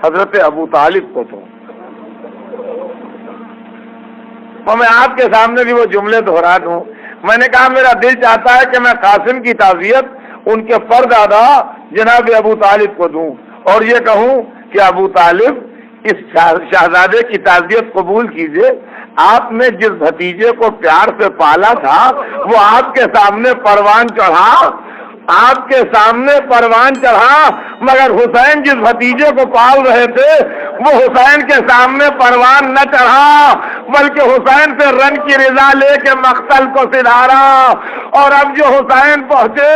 حضرت ابو طالب کو دوں، اور میں آپ کے سامنے بھی وہ جملے دہرا دوں۔ میں نے کہا میرا دل چاہتا ہے کہ میں قاسم کی تعزیت ان کے پردادا جناب ابو طالب کو دوں اور یہ کہوں کہ ابو طالب اس شہزادے کی تعزیت قبول کیجئے، آپ نے جس بھتیجے کو پیار سے پالا تھا وہ آپ کے سامنے پروان چڑھا، آپ کے سامنے پروان چڑھا، مگر حسین جس بھتیجے کو پال رہے تھے وہ حسین کے سامنے پروان نہ چڑھا بلکہ حسین سے رن کی رضا لے کے مقتل کو سدھارا۔ اور اب جو حسین پہنچے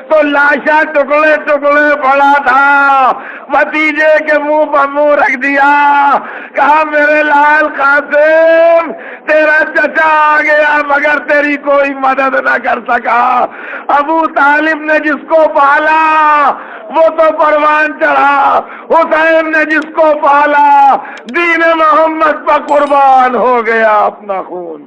تو لاشا ٹکڑے ٹکڑے پڑا تھا، بھتیجے کے منہ پر منہ رکھ دیا، کہا میرے لال قاسم تیرا چچا آ گیا مگر تیری کوئی مدد نہ کر سکا۔ ابو طالب نے جس کو پالا وہ تو پروان چڑھا، حسین نے جس کو پالا دین محمد پر قربان ہو گیا، اپنا خون